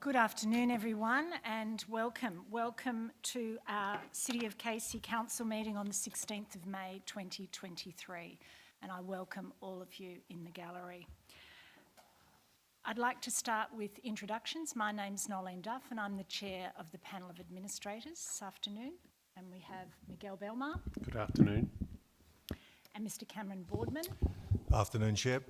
Good afternoon, everyone, and welcome. Welcome to our City of Casey Council meeting on the 16th of May 2023, and I welcome all of you in the gallery. I'd like to start with introductions. My name's Nolene Duff and I'm the Chair of the Panel of Administrators this afternoon, and we have Miguel Belmar. Good afternoon. And Mr Cameron Boardman. Afternoon, Chair.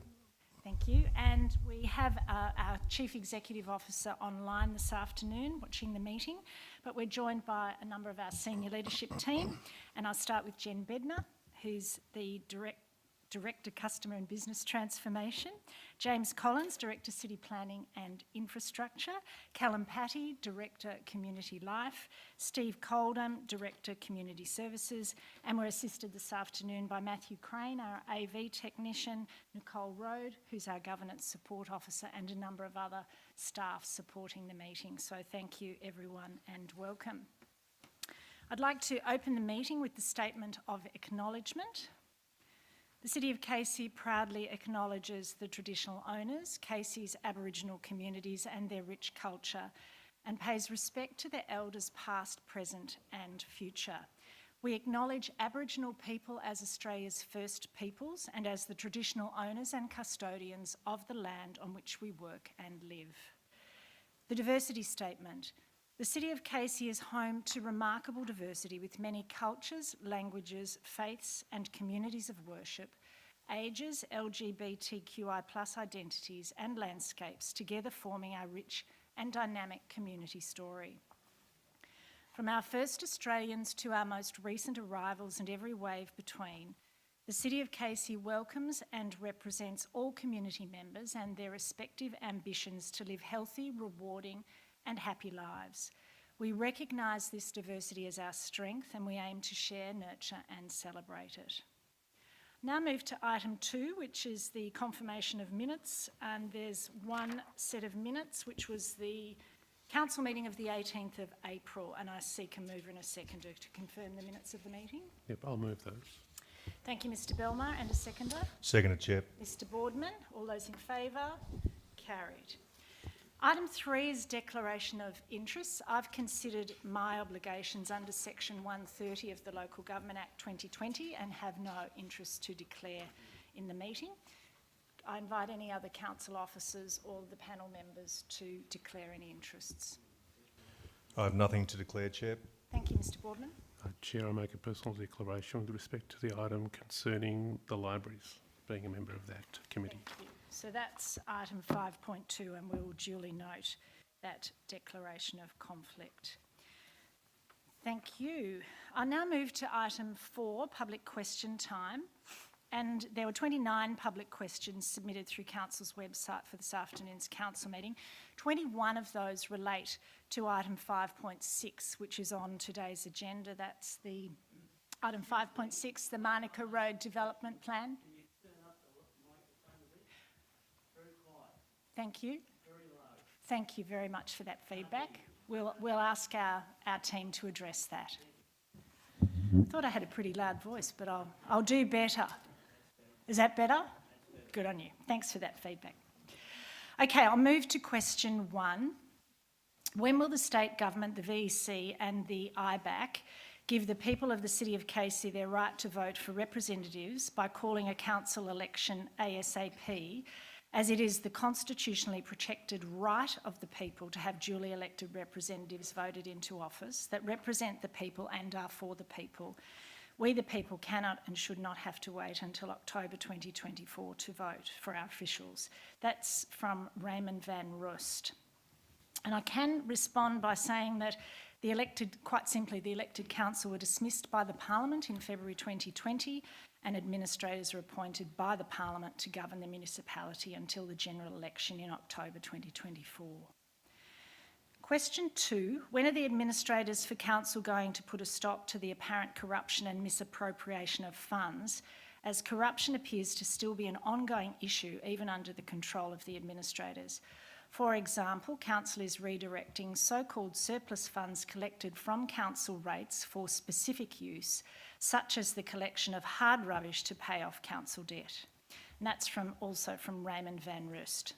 Thank you. And we have our Chief Executive Officer online this afternoon watching the meeting, but we're joined by a number of our senior leadership team. And I'll start with Jen Bednar, who's the Director Customer and Business Transformation, James Collins, Director City Planning and Infrastructure, Callum Patty, Director Community Life, Steve Coldham, Director Community Services, and we're assisted this afternoon by Matthew Crane, our AV technician, Nicole Road, who's our Governance Support Officer, and a number of other staff supporting the meeting. So thank you everyone and welcome. I'd like to open the meeting with the Statement of Acknowledgement. The City of Casey proudly acknowledges the traditional owners, Casey's Aboriginal communities and their rich culture, and pays respect to their elders past, present and future. We acknowledge Aboriginal people as Australia's first peoples and as the traditional owners and custodians of the land on which we work and live. The Diversity Statement. The City of Casey is home to remarkable diversity with many cultures, languages, faiths and communities of worship, ages, LGBTQI+ identities and landscapes, together forming our rich and dynamic community story. From our first Australians to our most recent arrivals and every wave between, the City of Casey welcomes and represents all community members and their respective ambitions to live healthy, rewarding and happy lives. We recognise this diversity as our strength and we aim to share, nurture and celebrate it. Now move to item 2, which is the confirmation of minutes, and there's one set of minutes which was the council meeting of the 18th of April, and I seek a mover and a seconder to confirm the minutes of the meeting. Yep, I'll move those. Thank you, Mr Belmar, and a seconder. Seconded, Chair. Mr Boardman. All those in favour? Carried. Item 3 is declaration of interests. I've considered my obligations under section 130 of the Local Government Act 2020 and have no interest to declare in the meeting. I invite any other council officers or the panel members to declare any interests. I have nothing to declare, Chair. Thank you, Mr Boardman. Chair, I make a personal declaration with respect to the item concerning the libraries, being a member of that committee. Thank you. So that's item 5.2 and we will duly note that declaration of conflict. Thank you. I'll now move to item 4, public question time. And there were 29 public questions submitted through Council's website for this afternoon's council meeting. 21 of those relate to item 5.6, which is on today's agenda. That's the item 5.6, the Manuka Road Development Plan. Thank you. Thank you very much for that feedback. We'll ask our team to address that. I thought I had a pretty loud voice, but I'll do better. Is that better? Good on you. Thanks for that feedback. Okay, I'll move to question 1. When will the state government, the VEC and the IBAC give the people of the City of Casey their right to vote for representatives by calling a council election ASAP, as it is the constitutionally protected right of the people to have duly elected representatives voted into office that represent the people and are for the people? We, the people, cannot and should not have to wait until October 2024 to vote for our officials. That's from Raymond Van Roost. And I can respond by saying that quite simply, the elected council were dismissed by the Parliament in February 2020 and administrators are appointed by the Parliament to govern the municipality until the general election in October 2024. Question 2, when are the administrators for council going to put a stop to the apparent corruption and misappropriation of funds, as corruption appears to still be an ongoing issue even under the control of the administrators? For example, council is redirecting so-called surplus funds collected from council rates for specific use, such as the collection of hard rubbish to pay off council debt. And that's also from Raymond Van Roost.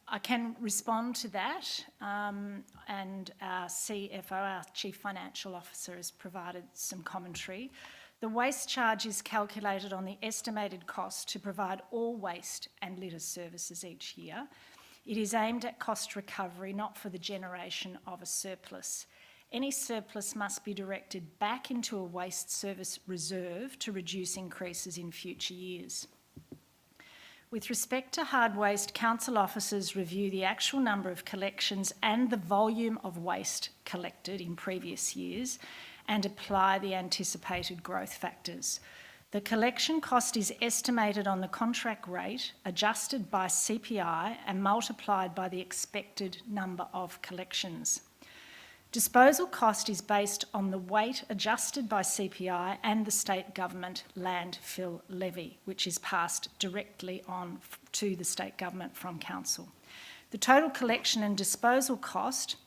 I can respond to that, and our CFO, our Chief Financial Officer, has provided some commentary. The waste charge is calculated on the estimated cost to provide all waste and litter services each year. It is aimed at cost recovery, not for the generation of a surplus. Any surplus must be directed back into a waste service reserve to reduce increases in future years. With respect to hard waste, council officers review the actual number of collections and the volume of waste collected in previous years and apply the anticipated growth factors. The collection cost is estimated on the contract rate, adjusted by CPI and multiplied by the expected number of collections. Disposal cost is based on the weight adjusted by CPI and the state government landfill levy, which is passed directly on to the state government from council. The total collection and disposal cost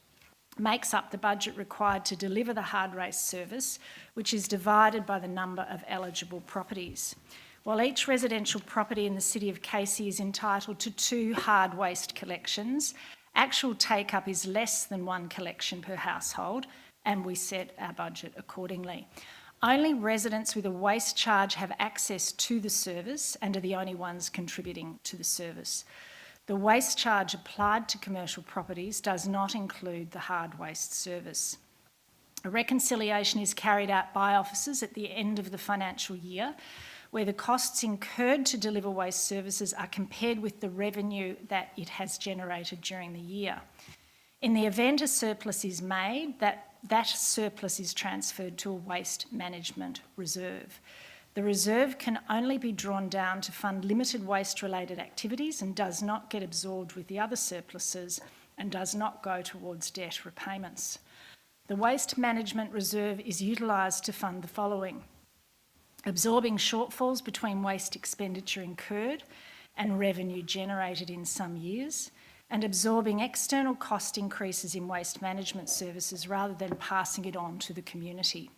makes up the budget required to deliver the hard waste service, which is divided by the number of eligible properties. While each residential property in the City of Casey is entitled to 2 hard waste collections, actual take-up is less than 1 collection per household, and we set our budget accordingly. Only residents with a waste charge have access to the service and are the only ones contributing to the service. The waste charge applied to commercial properties does not include the hard waste service. A reconciliation is carried out by officers at the end of the financial year, where the costs incurred to deliver waste services are compared with the revenue that it has generated during the year. In the event a surplus is made, that surplus is transferred to a waste management reserve. The reserve can only be drawn down to fund limited waste-related activities and does not get absorbed with the other surpluses and does not go towards debt repayments. The waste management reserve is utilised to fund the following: absorbing shortfalls between waste expenditure incurred and revenue generated in some years, and absorbing external cost increases in waste management services rather than passing it on to the community.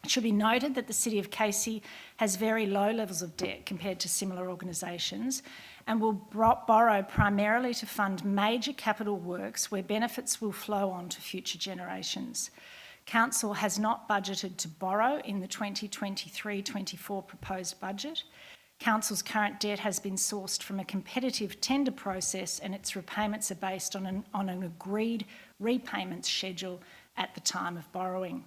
It should be noted that the City of Casey has very low levels of debt compared to similar organisations and will borrow primarily to fund major capital works where benefits will flow on to future generations. Council has not budgeted to borrow in the 2023-24 proposed budget. Council's current debt has been sourced from a competitive tender process and its repayments are based on an agreed repayment schedule at the time of borrowing.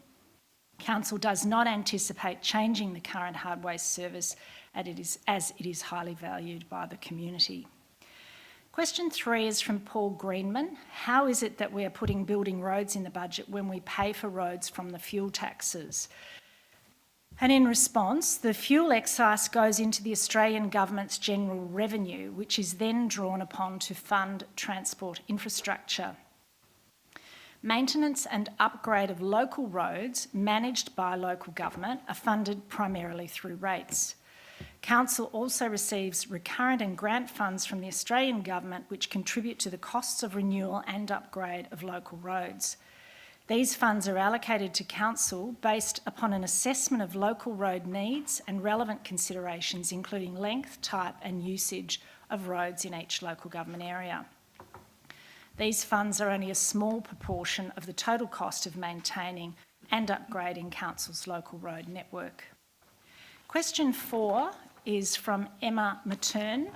Council does not anticipate changing the current hard waste service as it is highly valued by the community. Question 3 is from Paul Greenman. How is it that we are putting building roads in the budget when we pay for roads from the fuel taxes? And in response, the fuel excise goes into the Australian government's general revenue, which is then drawn upon to fund transport infrastructure. Maintenance and upgrade of local roads managed by local government are funded primarily through rates. Council also receives recurrent and grant funds from the Australian government which contribute to the costs of renewal and upgrade of local roads. These funds are allocated to Council based upon an assessment of local road needs and relevant considerations including length, type and usage of roads in each local government area. These funds are only a small proportion of the total cost of maintaining and upgrading Council's local road network. Question 4 is from Emma Matern,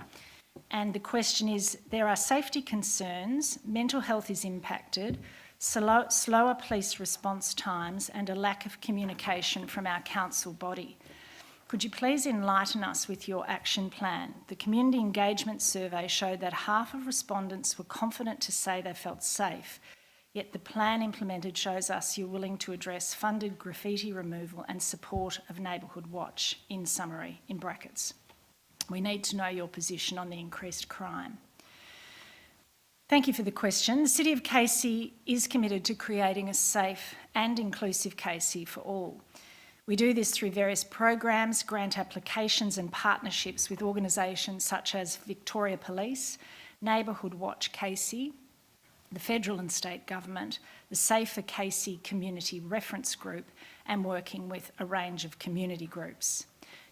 and the question is, there are safety concerns, mental health is impacted, slower police response times and a lack of communication from our council body. Could you please enlighten us with your action plan? The community engagement survey showed that half of respondents were confident to say they felt safe, yet the plan implemented shows us you're willing to address funded graffiti removal and support of Neighbourhood Watch, in summary, in brackets. We need to know your position on the increased crime. Thank you for the question. The City of Casey is committed to creating a safe and inclusive Casey for all. We do this through various programs, grant applications and partnerships with organisations such as Victoria Police, Neighbourhood Watch Casey, the federal and state government, the Safer Casey Community Reference Group, and working with a range of community groups.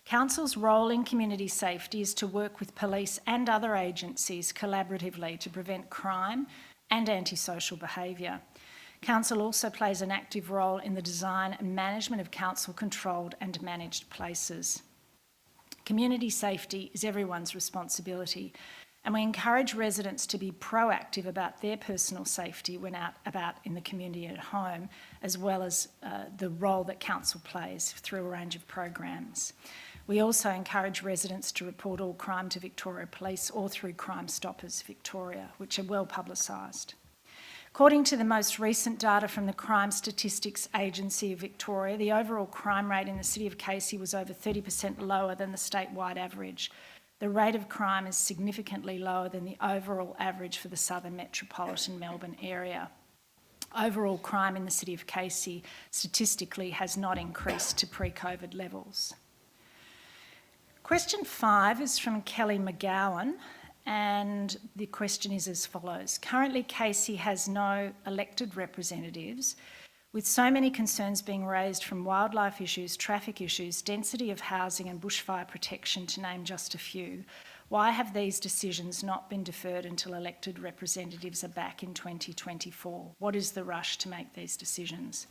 Council's role in community safety is to work with police and other agencies collaboratively to prevent crime and antisocial behaviour. Council also plays an active role in the design and management of council-controlled and managed places. Community safety is everyone's responsibility, and we encourage residents to be proactive about their personal safety when out about in the community at home, as well as the role that council plays through a range of programs. We also encourage residents to report all crime to Victoria Police or through Crime Stoppers Victoria, which are well publicised. According to the most recent data from the Crime Statistics Agency of Victoria, the overall crime rate in the City of Casey was over 30% lower than the statewide average. The rate of crime is significantly lower than the overall average for the southern metropolitan Melbourne area. Overall crime in the City of Casey statistically has not increased to pre-COVID levels. Question 5 is from Kelly McGowan, and the question is as follows. Currently, Casey has no elected representatives, with so many concerns being raised from wildlife issues, traffic issues, density of housing and bushfire protection, to name just a few. Why have these decisions not been deferred until elected representatives are back in 2024? What is the rush to make these decisions?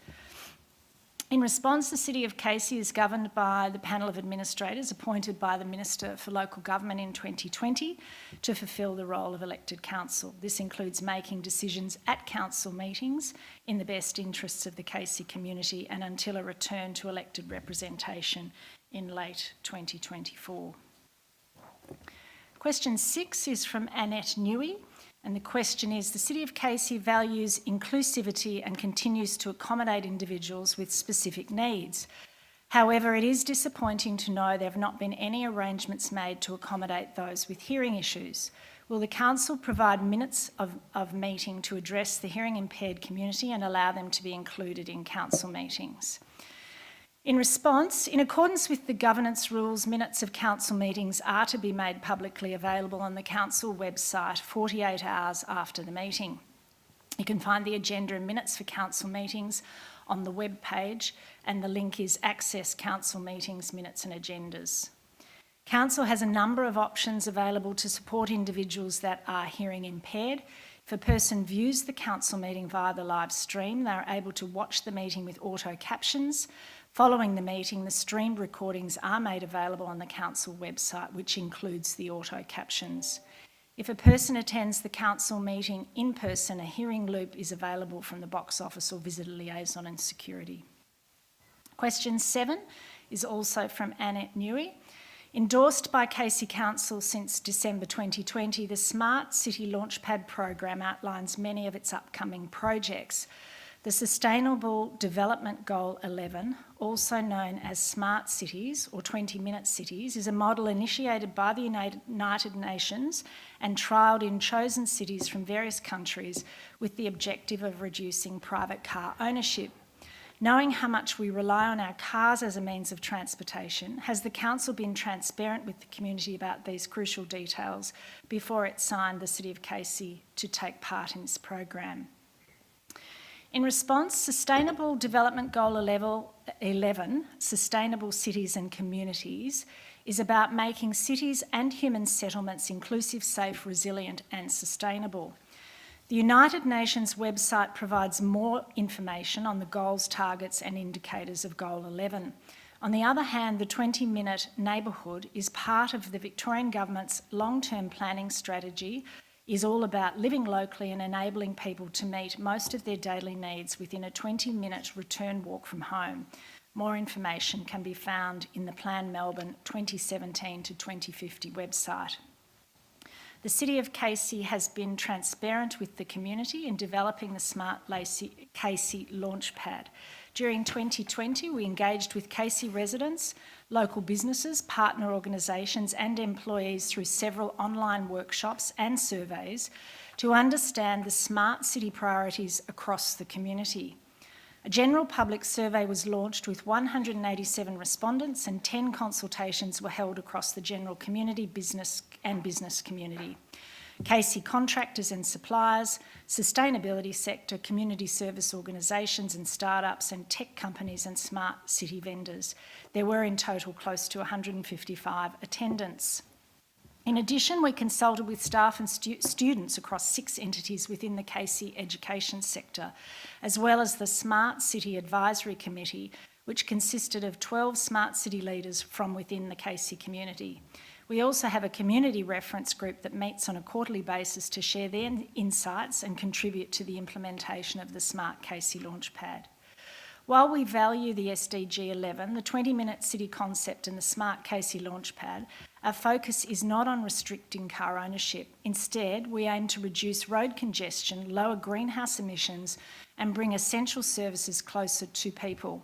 In response, the City of Casey is governed by the panel of administrators appointed by the Minister for Local Government in 2020 to fulfil the role of elected council. This includes making decisions at council meetings in the best interests of the Casey community and until a return to elected representation in late 2024. Question 6 is from Annette Newey. And the question is, the City of Casey values inclusivity and continues to accommodate individuals with specific needs. However, it is disappointing to know there have not been any arrangements made to accommodate those with hearing issues. Will the Council provide minutes of meeting to address the hearing impaired community and allow them to be included in Council meetings? In response, in accordance with the governance rules, minutes of council meetings are to be made publicly available on the council website 48 hours after the meeting. You can find the agenda and minutes for council meetings on the web page, and the link is Access Council Meetings, Minutes and Agendas. Council has a number of options available to support individuals that are hearing impaired. If a person views the council meeting via the live stream, they are able to watch the meeting with auto captions. Following the meeting, the streamed recordings are made available on the council website, which includes the auto captions. If a person attends the council meeting in person, a hearing loop is available from the box office or visitor liaison and security. Question 7 is also from Annette Newey. Endorsed by Casey Council since December 2020, the Smart City Launchpad program outlines many of its upcoming projects. The Sustainable Development Goal 11, also known as Smart Cities or 20-minute cities, is a model initiated by the United Nations and trialled in chosen cities from various countries with the objective of reducing private car ownership. Knowing how much we rely on our cars as a means of transportation, has the Council been transparent with the community about these crucial details before it signed the City of Casey to take part in this program? In response, Sustainable Development Goal 11, Sustainable Cities and Communities, is about making cities and human settlements inclusive, safe, resilient and sustainable. The United Nations website provides more information on the goals, targets and indicators of Goal 11. On the other hand, the 20-minute neighbourhood is part of the Victorian Government's long-term planning strategy, is all about living locally and enabling people to meet most of their daily needs within a 20-minute return walk from home. More information can be found in the Plan Melbourne 2017 to 2050 website. The City of Casey has been transparent with the community in developing the Smart Casey Launchpad. During 2020, we engaged with Casey residents, local businesses, partner organisations and employees through several online workshops and surveys to understand the smart city priorities across the community. A general public survey was launched with 187 respondents and 10 consultations were held across the general community, business community. Casey contractors and suppliers, sustainability sector, community service organisations and startups, and tech companies and smart city vendors. There were in total close to 155 attendants. In addition, we consulted with staff and students across 6 entities within the Casey education sector, as well as the Smart City Advisory Committee, which consisted of 12 smart city leaders from within the Casey community. We also have a community reference group that meets on a quarterly basis to share their insights and contribute to the implementation of the Smart Casey Launchpad. While we value the SDG 11, the 20-minute city concept and the Smart Casey Launchpad, our focus is not on restricting car ownership. Instead, we aim to reduce road congestion, lower greenhouse emissions, and bring essential services closer to people.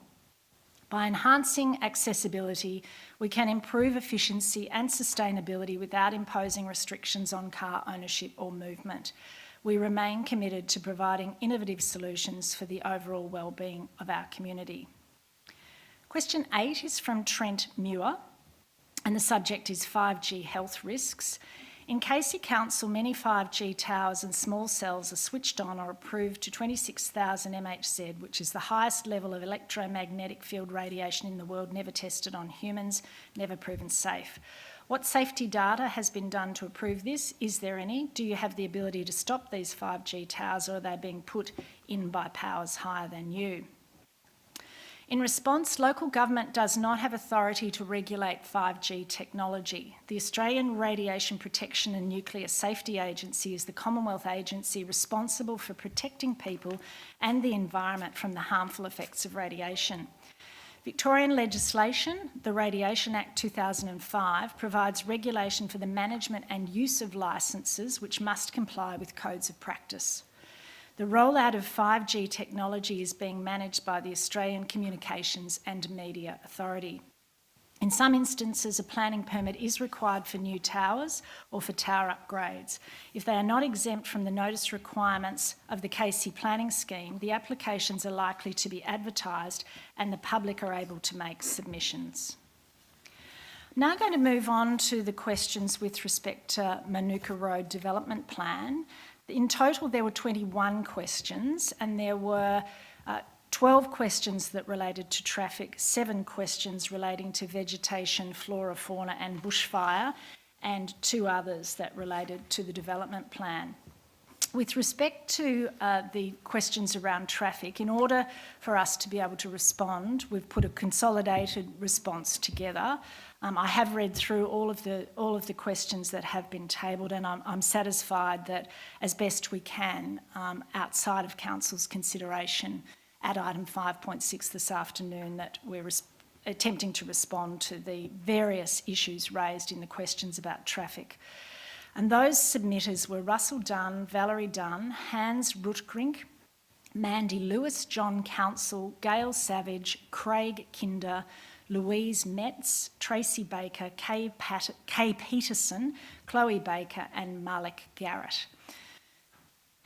By enhancing accessibility, we can improve efficiency and sustainability without imposing restrictions on car ownership or movement. We remain committed to providing innovative solutions for the overall well-being of our community. Question 8 is from Trent Muir, and the subject is 5G health risks. In Casey Council, many 5G towers and small cells are switched on or approved to 26,000 MHz, which is the highest level of electromagnetic field radiation in the world, never tested on humans, never proven safe. What safety data has been done to approve this? Is there any? Do you have the ability to stop these 5G towers, or are they being put in by powers higher than you? In response, local government does not have authority to regulate 5G technology. The Australian Radiation Protection and Nuclear Safety Agency is the Commonwealth agency responsible for protecting people and the environment from the harmful effects of radiation. Victorian legislation, the Radiation Act 2005, provides regulation for the management and use of licences which must comply with codes of practice. The rollout of 5G technology is being managed by the Australian Communications and Media Authority. In some instances, a planning permit is required for new towers or for tower upgrades. If they are not exempt from the notice requirements of the Casey Planning Scheme, the applications are likely to be advertised and the public are able to make submissions. I'm now going to move on to the questions with respect to Manuka Road Development Plan. In total, there were 21 questions, and there were 12 questions that related to traffic, 7 questions relating to vegetation, flora, fauna and bushfire, and 2 others that related to the development plan. With respect to the questions around traffic, in order for us to be able to respond, we've put a consolidated response together. I have read through all of the questions that have been tabled, and I'm satisfied that as best we can, outside of Council's consideration, at item 5.6 this afternoon, that we're attempting to respond to the various issues raised in the questions about traffic. And those submitters were Russell Dunn, Valerie Dunn, Hans Rutgrink, Mandy Lewis, John Council, Gail Savage, Craig Kinder, Louise Metz, Tracy Baker, Kay Peterson, Chloe Baker and Malik Garrett.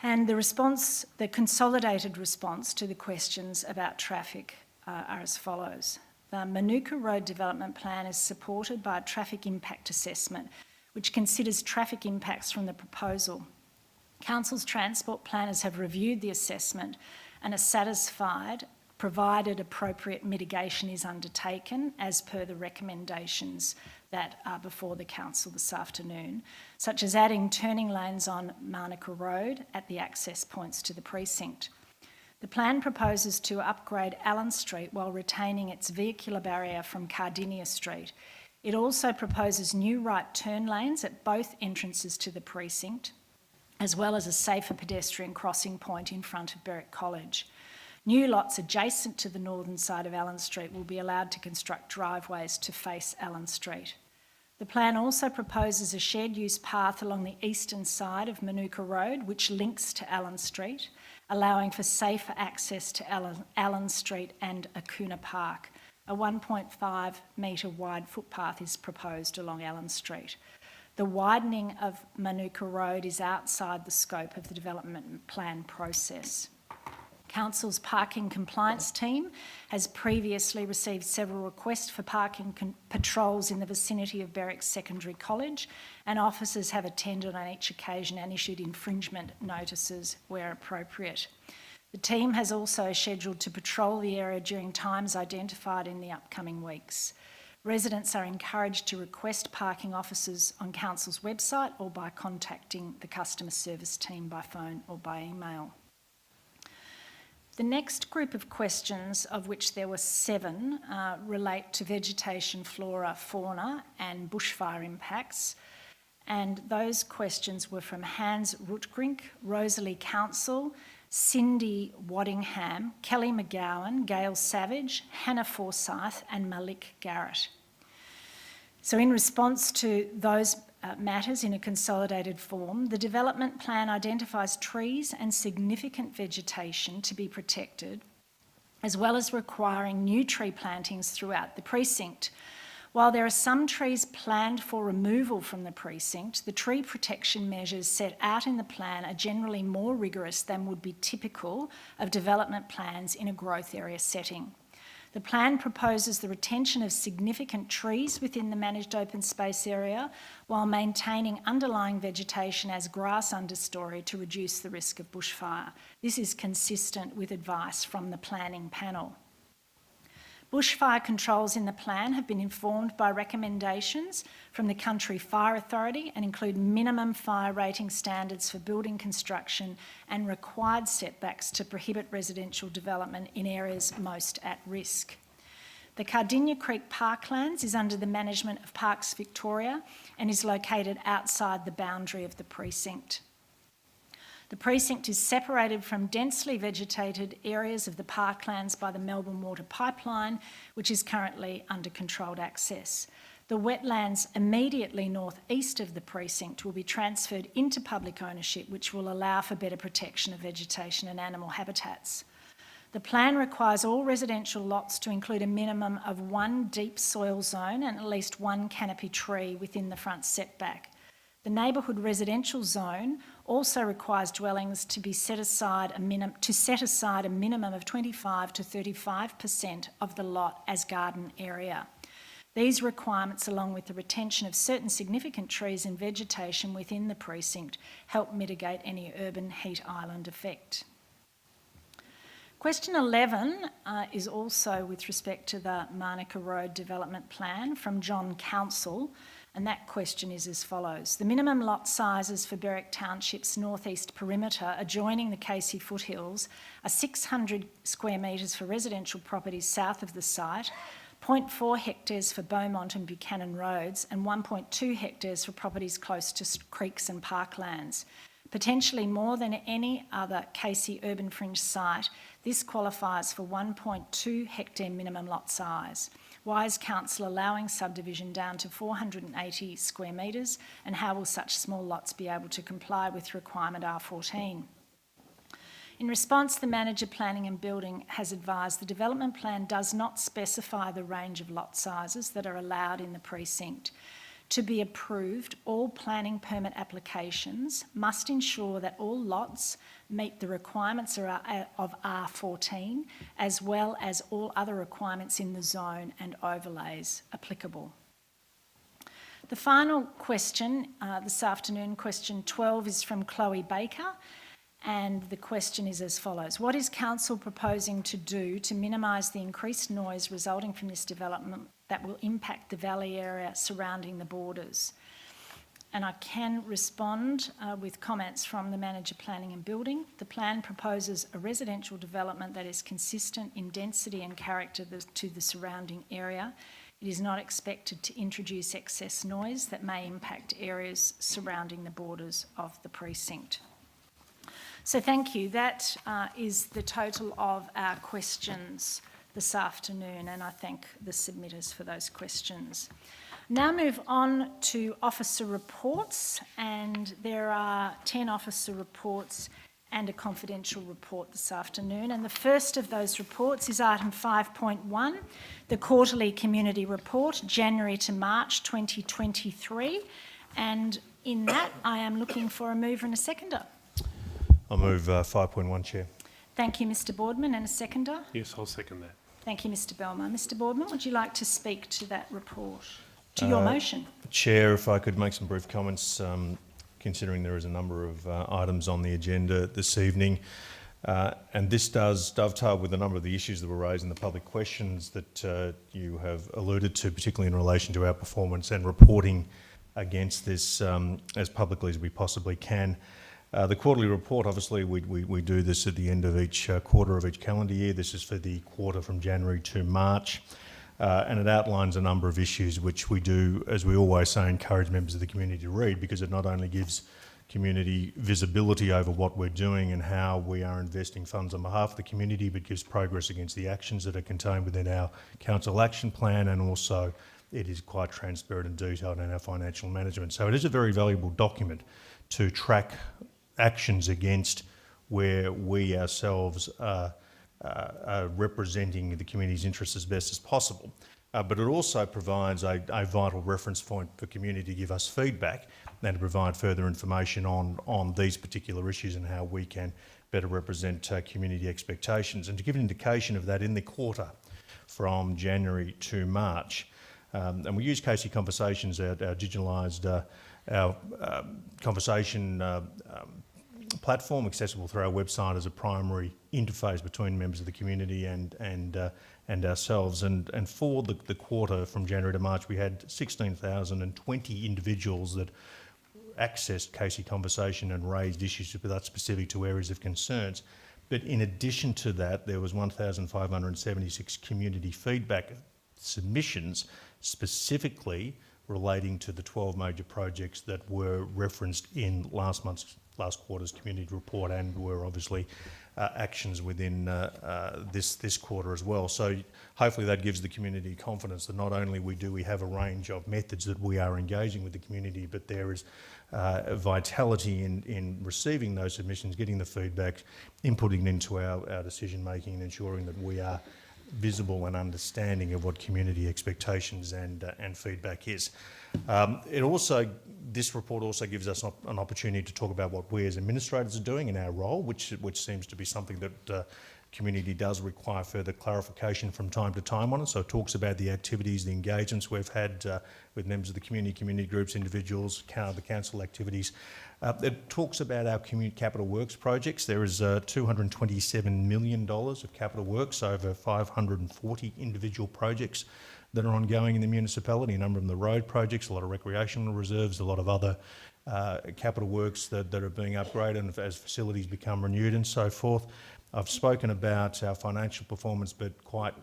And the consolidated response to the questions about traffic are as follows. The Manuka Road Development Plan is supported by a traffic impact assessment, which considers traffic impacts from the proposal. Council's transport planners have reviewed the assessment and are satisfied, provided appropriate mitigation is undertaken as per the recommendations that are before the Council this afternoon, such as adding turning lanes on Manuka Road at the access points to the precinct. The plan proposes to upgrade Allen Street while retaining its vehicular barrier from Cardinia Street. It also proposes new right turn lanes at both entrances to the precinct, as well as a safer pedestrian crossing point in front of Berwick College. New lots adjacent to the northern side of Allen Street will be allowed to construct driveways to face Allen Street. The plan also proposes a shared use path along the eastern side of Manuka Road, which links to Allen Street, allowing for safer access to Allen Street and Akuna Park. A 1.5 metre wide footpath is proposed along Allen Street. The widening of Manuka Road is outside the scope of the development plan process. Council's parking compliance team has previously received several requests for parking patrols in the vicinity of Berwick Secondary College, and officers have attended on each occasion and issued infringement notices where appropriate. The team has also scheduled to patrol the area during times identified in the upcoming weeks. Residents are encouraged to request parking officers on Council's website or by contacting the customer service team by phone or by email. The next group of questions, of which there were 7, relate to vegetation, flora, fauna and bushfire impacts. And those questions were from Hans Rutgrink, Rosalie Council, Cindy Waddingham, Kelly McGowan, Gail Savage, Hannah Forsyth and Malik Garrett. So in response to those matters in a consolidated form, the development plan identifies trees and significant vegetation to be protected, as well as requiring new tree plantings throughout the precinct. While there are some trees planned for removal from the precinct, the tree protection measures set out in the plan are generally more rigorous than would be typical of development plans in a growth area setting. The plan proposes the retention of significant trees within the managed open space area while maintaining underlying vegetation as grass understory to reduce the risk of bushfire. This is consistent with advice from the planning panel. Bushfire controls in the plan have been informed by recommendations from the Country Fire Authority and include minimum fire rating standards for building construction and required setbacks to prohibit residential development in areas most at risk. The Cardinia Creek Parklands is under the management of Parks Victoria and is located outside the boundary of the precinct. The precinct is separated from densely vegetated areas of the parklands by the Melbourne Water Pipeline, which is currently under controlled access. The wetlands immediately northeast of the precinct will be transferred into public ownership, which will allow for better protection of vegetation and animal habitats. The plan requires all residential lots to include a minimum of 1 deep soil zone and at least 1 canopy tree within the front setback. The neighbourhood residential zone also requires dwellings to set aside a minimum of 25 to 35% of the lot as garden area. These requirements, along with the retention of certain significant trees and vegetation within the precinct, help mitigate any urban heat island effect. Question 11 is also with respect to the Manuka Road Development Plan from John Council. And that question is as follows. The minimum lot sizes for Berwick Township's northeast perimeter adjoining the Casey Foothills are 600 square metres for residential properties south of the site, 0.4 hectares for Beaumont and Buchanan Roads, and 1.2 hectares for properties close to creeks and parklands. Potentially more than any other Casey urban fringe site, this qualifies for 1.2 hectare minimum lot size. Why is Council allowing subdivision down to 480 square metres, and how will such small lots be able to comply with requirement R14? In response, the Manager Planning and Building has advised the development plan does not specify the range of lot sizes that are allowed in the precinct. To be approved, all planning permit applications must ensure that all lots meet the requirements of R14, as well as all other requirements in the zone and overlays applicable. The final question this afternoon, question 12, is from Chloe Baker, and the question is as follows. What is Council proposing to do to minimise the increased noise resulting from this development that will impact the valley area surrounding the borders? And I can respond with comments from the Manager Planning and Building. The plan proposes a residential development that is consistent in density and character to the surrounding area. It is not expected to introduce excess noise that may impact areas surrounding the borders of the precinct. So thank you. That is the total of our questions this afternoon, and I thank the submitters for those questions. Now move on to officer reports, and there are 10 officer reports and a confidential report this afternoon. And the first of those reports is item 5.1, the Quarterly Community Report, January to March 2023. And in that, I am looking for a mover and a seconder. I'll move 5.1, Chair. Thank you, Mr Boardman. And a seconder? Yes, I'll second that. Thank you, Mr Belmar. Mr Boardman, would you like to speak to that report, to your motion? Chair, if I could make some brief comments, considering there is a number of items on the agenda this evening. And this does dovetail with a number of the issues that were raised in the public questions that you have alluded to, particularly in relation to our performance and reporting against this as publicly as we possibly can. The quarterly report, obviously, we do this at the end of each quarter of each calendar year. This is for the quarter from January to March. And it outlines a number of issues which we do, as we always say, encourage members of the community to read, because it not only gives community visibility over what we're doing and how we are investing funds on behalf of the community, but gives progress against the actions that are contained within our council action plan, and also it is quite transparent and detailed in our financial management. So it is a very valuable document to track actions against where we ourselves are representing the community's interests as best as possible. But it also provides a vital reference point for community to give us feedback and to provide further information on these particular issues and how we can better represent community expectations. And to give an indication of that, in the quarter from January to March, and we use Casey Conversations, our digitalised conversation platform accessible through our website as a primary interface between members of the community and ourselves. And for the quarter from January to March, we had 16,020 individuals that accessed Casey Conversation and raised issues that specific to areas of concerns. But in addition to that, there was 1,576 community feedback submissions specifically relating to the 12 major projects that were referenced in last quarter's community report, and were obviously actions within this quarter as well. So hopefully that gives the community confidence that not only we have a range of methods that we are engaging with the community, but there is vitality in receiving those submissions, getting the feedback, inputting it into our decision making, and ensuring that we are visible and understanding of what community expectations and feedback is. This report also gives us an opportunity to talk about what we as administrators are doing in our role, which seems to be something that community does require further clarification from time to time on it. So it talks about the activities, the engagements we've had with members of the community groups, individuals, the council activities. It talks about our community capital works projects. There is $227 million of capital works over 540 individual projects that are ongoing in the municipality. A number of them the road projects, a lot of recreational reserves, a lot of other capital works that are being upgraded and as facilities become renewed and so forth. I've spoken about our financial performance, but quite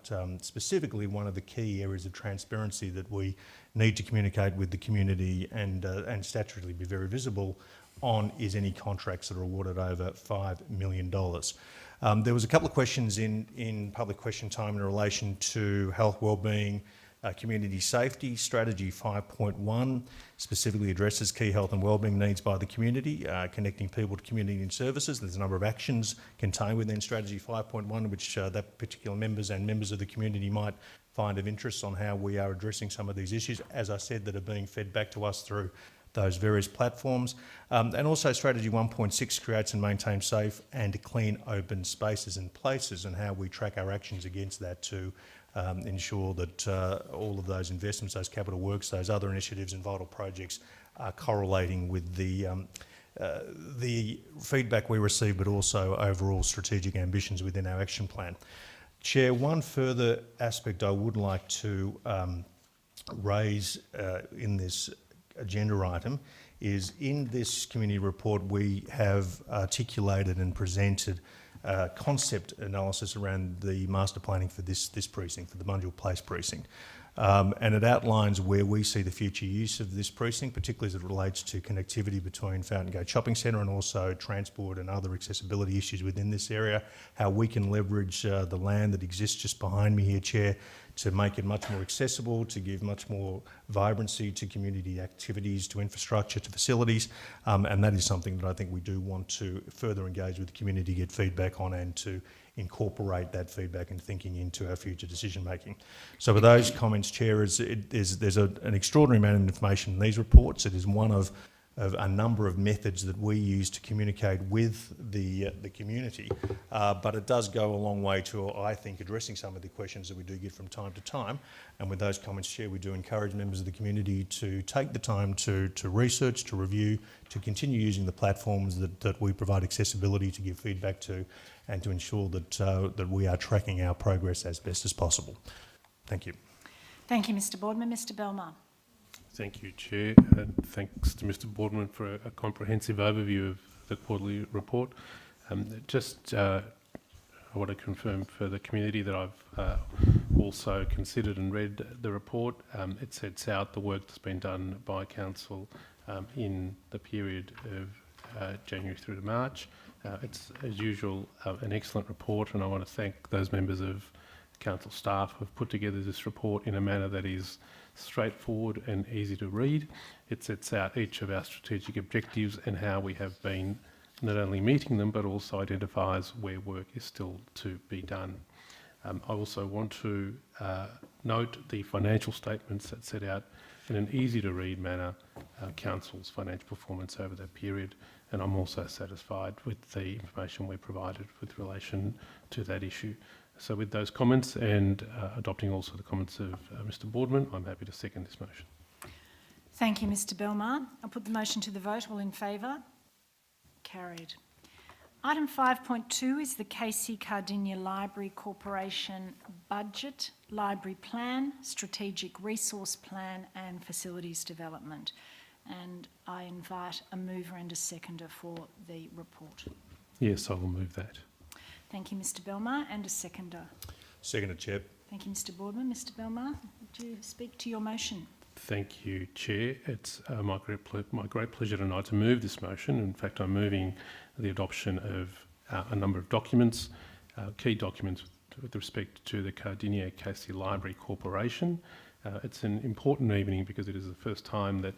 specifically, one of the key areas of transparency that we need to communicate with the community and statutorily be very visible on is any contracts that are awarded over $5 million. There was a couple of questions in public question time in relation to health, wellbeing, community safety. Strategy 5.1 specifically addresses key health and wellbeing needs by the community, connecting people to community and services. There's a number of actions contained within Strategy 5.1 which that particular members of the community might find of interest on how we are addressing some of these issues, as I said, that are being fed back to us through those various platforms. And also Strategy 1.6 creates and maintains safe and clean open spaces and places, and how we track our actions against that to ensure that all of those investments, those capital works, those other initiatives and vital projects are correlating with the feedback we receive, but also overall strategic ambitions within our action plan. Chair, one further aspect I would like to raise in this agenda item is, in this community report we have articulated and presented concept analysis around the master planning for this precinct, for the Bunjil Place precinct. And it outlines where we see the future use of this precinct, particularly as it relates to connectivity between Fountain Gate Shopping Centre and also transport and other accessibility issues within this area, how we can leverage the land that exists just behind me here, Chair, to make it much more accessible, to give much more vibrancy to community activities, to infrastructure, to facilities. And that is something that I think we do want to further engage with the community, get feedback on, and to incorporate that feedback and thinking into our future decision making. So with those comments, Chair, there's an extraordinary amount of information in these reports. It is one of of a number of methods that we use to communicate with the community, but it does go a long way to, I think, addressing some of the questions that we do get from time to time. And with those comments, Chair, we do encourage members of the community to take the time to research, to review, to continue using the platforms that we provide accessibility to give feedback to, and to ensure that we are tracking our progress as best as possible. Thank you. Thank you, Mr Boardman. Mr Belmar. Thank you, Chair, and thanks to Mr Boardman for a comprehensive overview of the quarterly report. I want to confirm for the community that I've also considered and read the report. It sets out the work that's been done by Council in the period of January through to March. It's, as usual, an excellent report, and I want to thank those members of Council staff who have put together this report in a manner that is straightforward and easy to read. It sets out each of our strategic objectives and how we have been not only meeting them, but also identifies where work is still to be done. I also want to note the financial statements that set out in an easy-to-read manner Council's financial performance over that period, and I'm also satisfied with the information we're provided with relation to that issue. So with those comments and adopting also the comments of Mr Boardman, I'm happy to second this motion. Thank you, Mr Belmar. I'll put the motion to the vote. All in favour? Carried. Item 5.2 is the KC Cardinia Library Corporation Budget, Library Plan, Strategic Resource Plan and Facilities Development. And I invite a mover and a seconder for the report. Yes, I will move that. Thank you, Mr Belmar, and a seconder. Seconded, Chair. Thank you, Mr Boardman. Mr Belmar, would you speak to your motion? Thank you, Chair. It's my great pleasure tonight to move this motion. In fact, I'm moving the adoption of a number of documents, key documents with respect to the Cardinia KC Library Corporation. It's an important evening because it is the first time that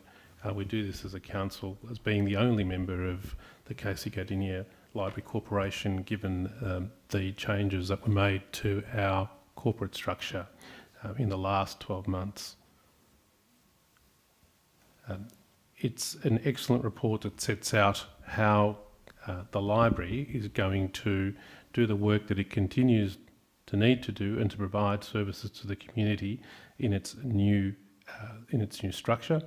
we do this as a council, as being the only member of the KC Cardinia Library Corporation, given the changes that were made to our corporate structure in the last 12 months. It's an excellent report that sets out how the library is going to do the work that it continues to need to do and to provide services to the community in its new structure.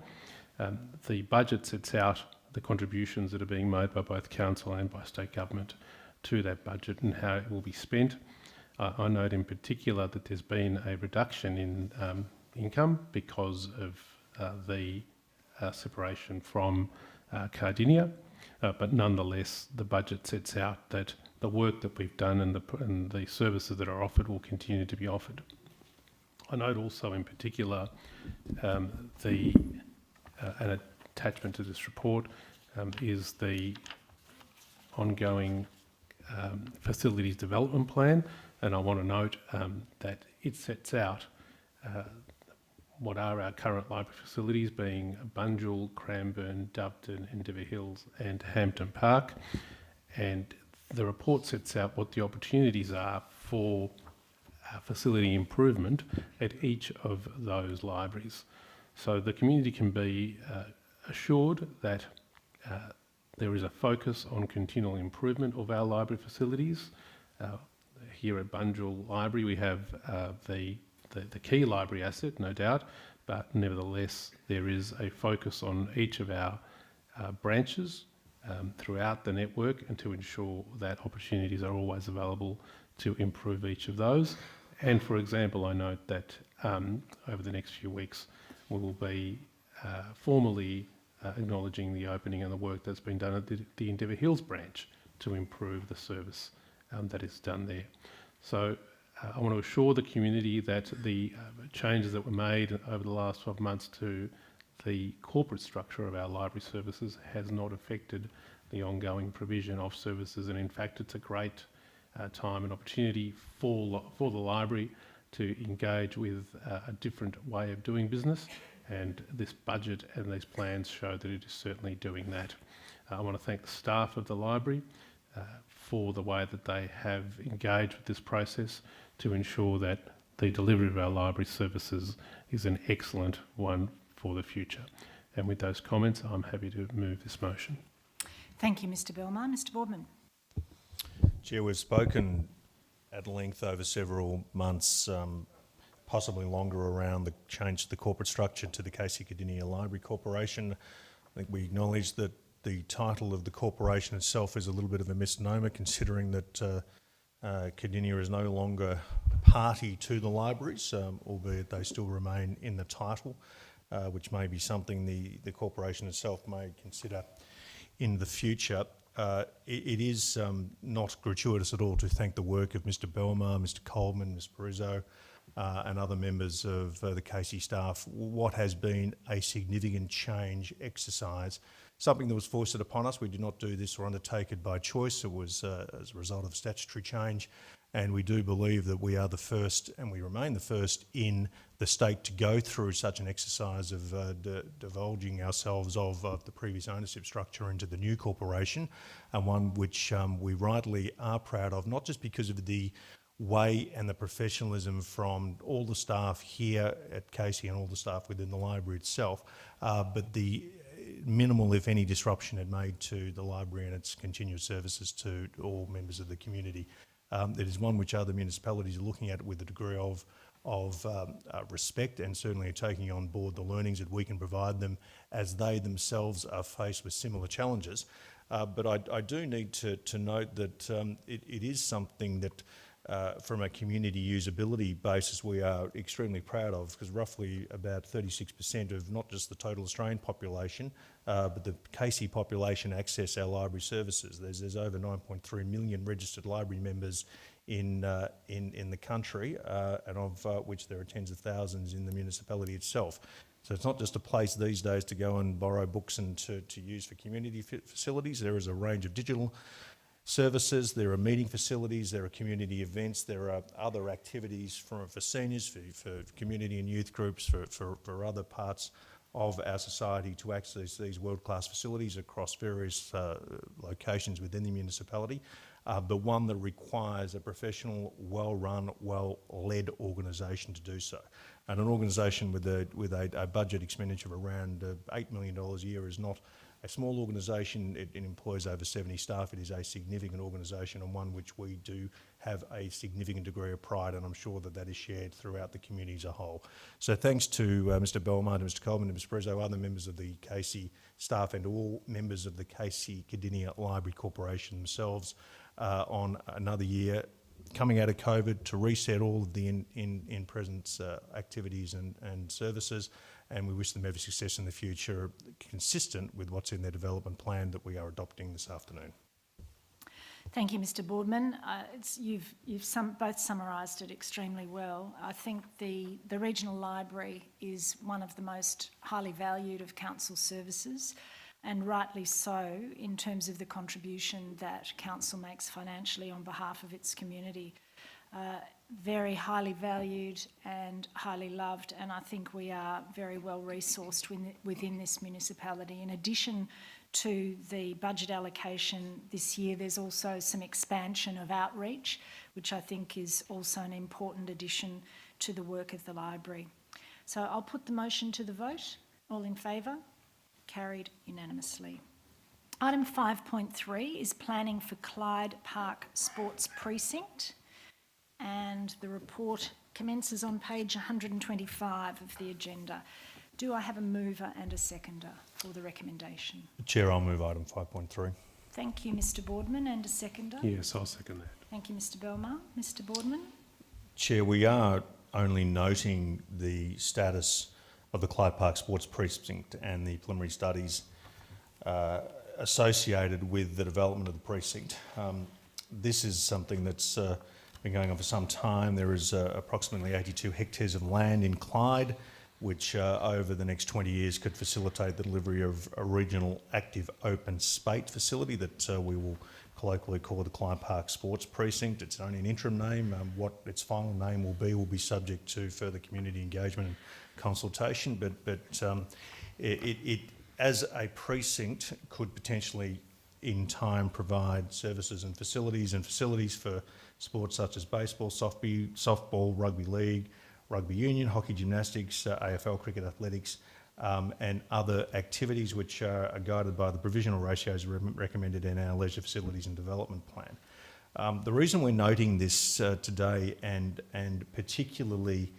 The budget sets out the contributions that are being made by both council and by state government to that budget and how it will be spent. I note in particular that there's been a reduction in income because of the separation from Cardinia, but nonetheless the budget sets out that the work that we've done and the services that are offered will continue to be offered. I note also in particular an attachment to this report is the ongoing facilities development plan, and I want to note that it sets out what are our current library facilities, being Bunjil, Cranbourne, Doveton, Endeavour Hills and Hampton Park, and the report sets out what the opportunities are for facility improvement at each of those libraries. So the community can be assured that there is a focus on continual improvement of our library facilities. Here at Bunjil Library we have the key library asset, no doubt, but nevertheless there is a focus on each of our branches throughout the network and to ensure that opportunities are always available to improve each of those. And for example, I note that over the next few weeks we will be formally acknowledging the opening and the work that's been done at the Endeavour Hills branch to improve the service that is done there. So I want to assure the community that the changes that were made over the last 12 months to the corporate structure of our library services has not affected the ongoing provision of services, and in fact it's a great time and opportunity for the library to engage with a different way of doing business, and this budget and these plans show that it is certainly doing that. I want to thank the staff of the library for the way that they have engaged with this process to ensure that the delivery of our library services is an excellent one for the future. And with those comments, I'm happy to move this motion. Thank you, Mr Belmar. Mr Boardman. Chair, we've spoken at length over several months, possibly longer, around the change to the corporate structure to the Casey Cardinia Library Corporation. I think we acknowledge that the title of the corporation itself is a little bit of a misnomer, considering that Cardinia is no longer party to the libraries, albeit they still remain in the title, which may be something the corporation itself may consider in the future. It is not gratuitous at all to thank the work of Mr Belmar, Mr Coleman, Ms Perizzo and other members of the Casey staff. What has been a significant change exercise, something that was foisted upon us. We did not do this or undertake it by choice. It was as a result of statutory change, and we do believe that we are the first, and we remain the first in the state to go through such an exercise of divulging ourselves of the previous ownership structure into the new corporation, and one which we rightly are proud of, not just because of the way and the professionalism from all the staff here at Casey and all the staff within the library itself, but the minimal, if any, disruption it made to the library and its continuous services to all members of the community. It is one which other municipalities are looking at with a degree of respect, and certainly are taking on board the learnings that we can provide them as they themselves are faced with similar challenges. But I do need to note that it is something that from a community usability basis we are extremely proud of, because roughly about 36% of not just the total Australian population but the Casey population access our library services. There's over 9.3 million registered library members in the country, and of which there are tens of thousands in the municipality itself. So it's not just a place these days to go and borrow books and to use for community facilities. There is a range of digital services, there are meeting facilities, there are community events, there are other activities for seniors, for community and youth groups, for other parts of our society to access these world-class facilities across various locations within the municipality, but one that requires a professional, well-run, well-led organisation to do so. And an organisation with a budget expenditure of around $8 million a year is not a small organisation. It employs over 70 staff. It is a significant organisation, and one which we do have a significant degree of pride, and I'm sure that is shared throughout the community as a whole. So thanks to Mr Belmar, Mr Coleman and Ms Perizzo, other members of the Casey staff, and all members of the Casey Cardinia Library Corporation themselves on another year coming out of COVID to reset all of the in-presence activities and services, and we wish them every success in the future, consistent with what's in their development plan that we are adopting this afternoon. Thank you, Mr Boardman. You've both summarised it extremely well. I think the regional library is one of the most highly valued of council services, and rightly so in terms of the contribution that council makes financially on behalf of its community. Very highly valued and highly loved, and I think we are very well resourced within this municipality. In addition to the budget allocation this year, there's also some expansion of outreach, which I think is also an important addition to the work of the library. So I'll put the motion to the vote. All in favour? Carried unanimously. Item 5.3 is planning for Clyde Park Sports Precinct, and the report commences on page 125 of the agenda. Do I have a mover and a seconder for the recommendation? Chair, I'll move item 5.3. Thank you, Mr Boardman, and a seconder? Yes, I'll second that. Thank you, Mr Belmar. Mr Boardman? Chair, we are only noting the status of the Clyde Park Sports Precinct and the preliminary studies associated with the development of the precinct. This is something that's been going on for some time. There is approximately 82 hectares of land in Clyde, which over the next 20 years could facilitate the delivery of a regional active open spate facility that we will colloquially call the Clyde Park Sports Precinct. It's only an interim name. What its final name will be subject to further community engagement and consultation, but it as a precinct could potentially in time provide services and facilities for sports such as baseball, softball, rugby league, rugby union, hockey, gymnastics, AFL, cricket, athletics, and other activities which are guided by the provisional ratios recommended in our Leisure Facilities and Development Plan. The reason we're noting this today and particularly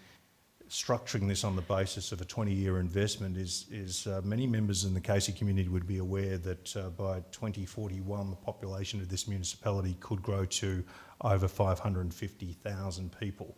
structuring this on the basis of a 20-year investment is many members in the Casey community would be aware that by 2041 the population of this municipality could grow to over 550,000 people.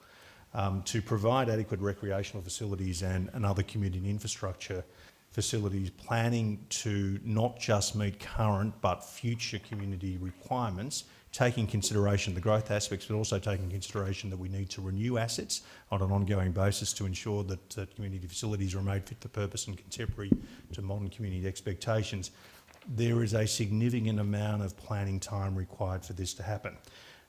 To provide adequate recreational facilities and other community infrastructure facilities, planning to not just meet current but future community requirements, taking consideration the growth aspects, but also taking consideration that we need to renew assets on an ongoing basis to ensure that community facilities are made fit for purpose and contemporary to modern community expectations. There is a significant amount of planning time required for this to happen.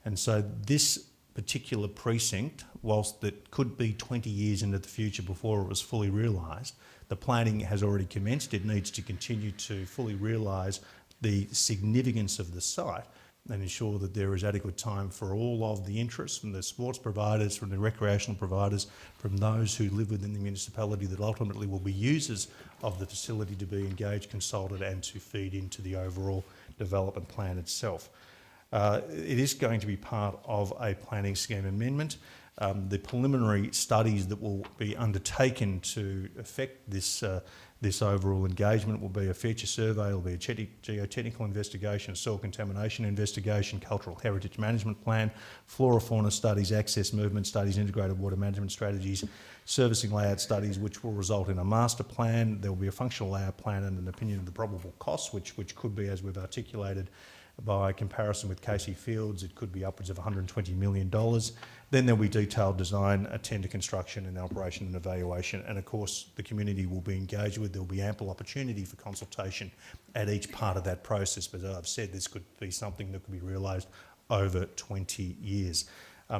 And so this particular precinct, whilst it could be 20 years into the future before it was fully realised, the planning has already commenced. It needs to continue to fully realise the significance of the site and ensure that there is adequate time for all of the interests from the sports providers, from the recreational providers, from those who live within the municipality that ultimately will be users of the facility to be engaged, consulted and to feed into the overall development plan itself. It is going to be part of a planning scheme amendment. The preliminary studies that will be undertaken to affect this overall engagement will be a feature survey, will be a geotechnical investigation, soil contamination investigation, cultural heritage management plan, flora fauna studies, access movement studies, integrated water management strategies, servicing layout studies, which will result in a master plan. There will be a functional layout plan and an opinion of the probable costs, which could be, as we've articulated, by comparison with Casey Fields, it could be upwards of $120 million. Then there'll be detailed design, a tender construction and operation and evaluation. And of course, the community will be engaged with. There'll be ample opportunity for consultation at each part of that process. But as I've said, this could be something that could be realised over 20 years.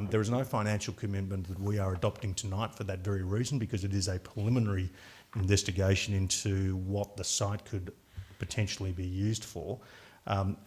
There is no financial commitment that we are adopting tonight for that very reason, because it is a preliminary investigation into what the site could potentially be used for.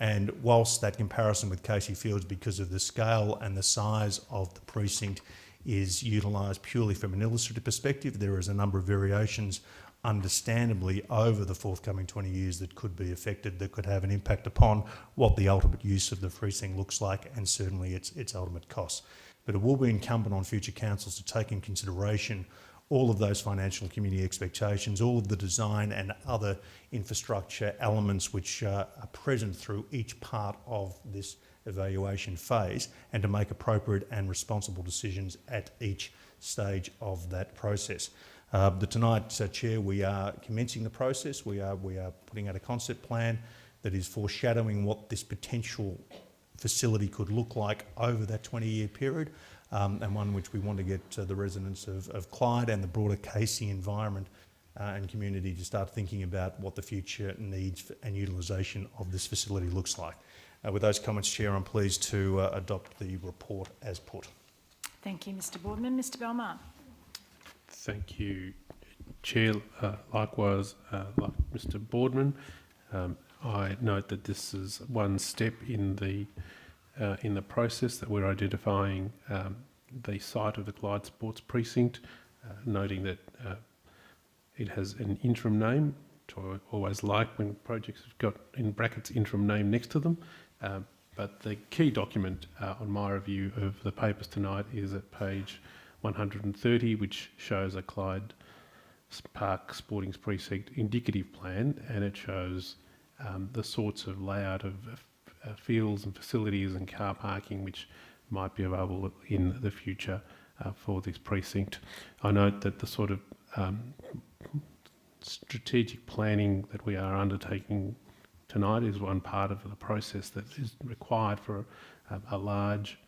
And whilst that comparison with Casey Fields, because of the scale and the size of the precinct, is utilised purely from an illustrative perspective, there is a number of variations, understandably, over the forthcoming 20 years that could be affected, that could have an impact upon what the ultimate use of the precinct looks like and certainly its ultimate costs. But it will be incumbent on future councils to take in consideration all of those financial community expectations, all of the design and other infrastructure elements which are present through each part of this evaluation phase, and to make appropriate and responsible decisions at each stage of that process. Tonight, Chair, we are commencing the process. We are putting out a concept plan that is foreshadowing what this potential facility could look like over that 20-year period. And one which we want to get the residents of Clyde and the broader Casey environment and community to start thinking about what the future needs and utilisation of this facility looks like. With those comments, Chair, I'm pleased to adopt the report as put. Thank you, Mr Boardman. Mr Belmar. Thank you, Chair. Likewise, like Mr Boardman, I note that this is one step in the process that we're identifying the site of the Clyde Sports Precinct, noting that it has an interim name, which I always like when projects have got in brackets interim name next to them. But the key document on my review of the papers tonight is at page 130, which shows a Clyde Park Sporting Precinct indicative plan, and it shows the sorts of layout of fields and facilities and car parking which might be available in the future for this precinct. I note that the sort of strategic planning that we are undertaking tonight is one part of the process that is required for a large